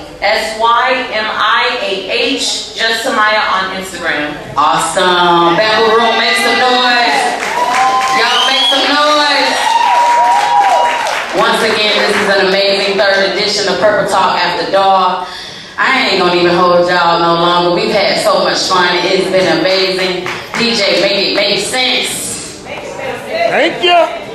Just Samaya on Instagram. Awesome. Bamboo Room, make some noise. Y'all make some noise. Once again, this is an amazing 3rd edition of Purple Talk After Dark. I ain't gonna even hold y'all no longer. We've had so much fun. It's been amazing. DJ, make it make sense. Thank you.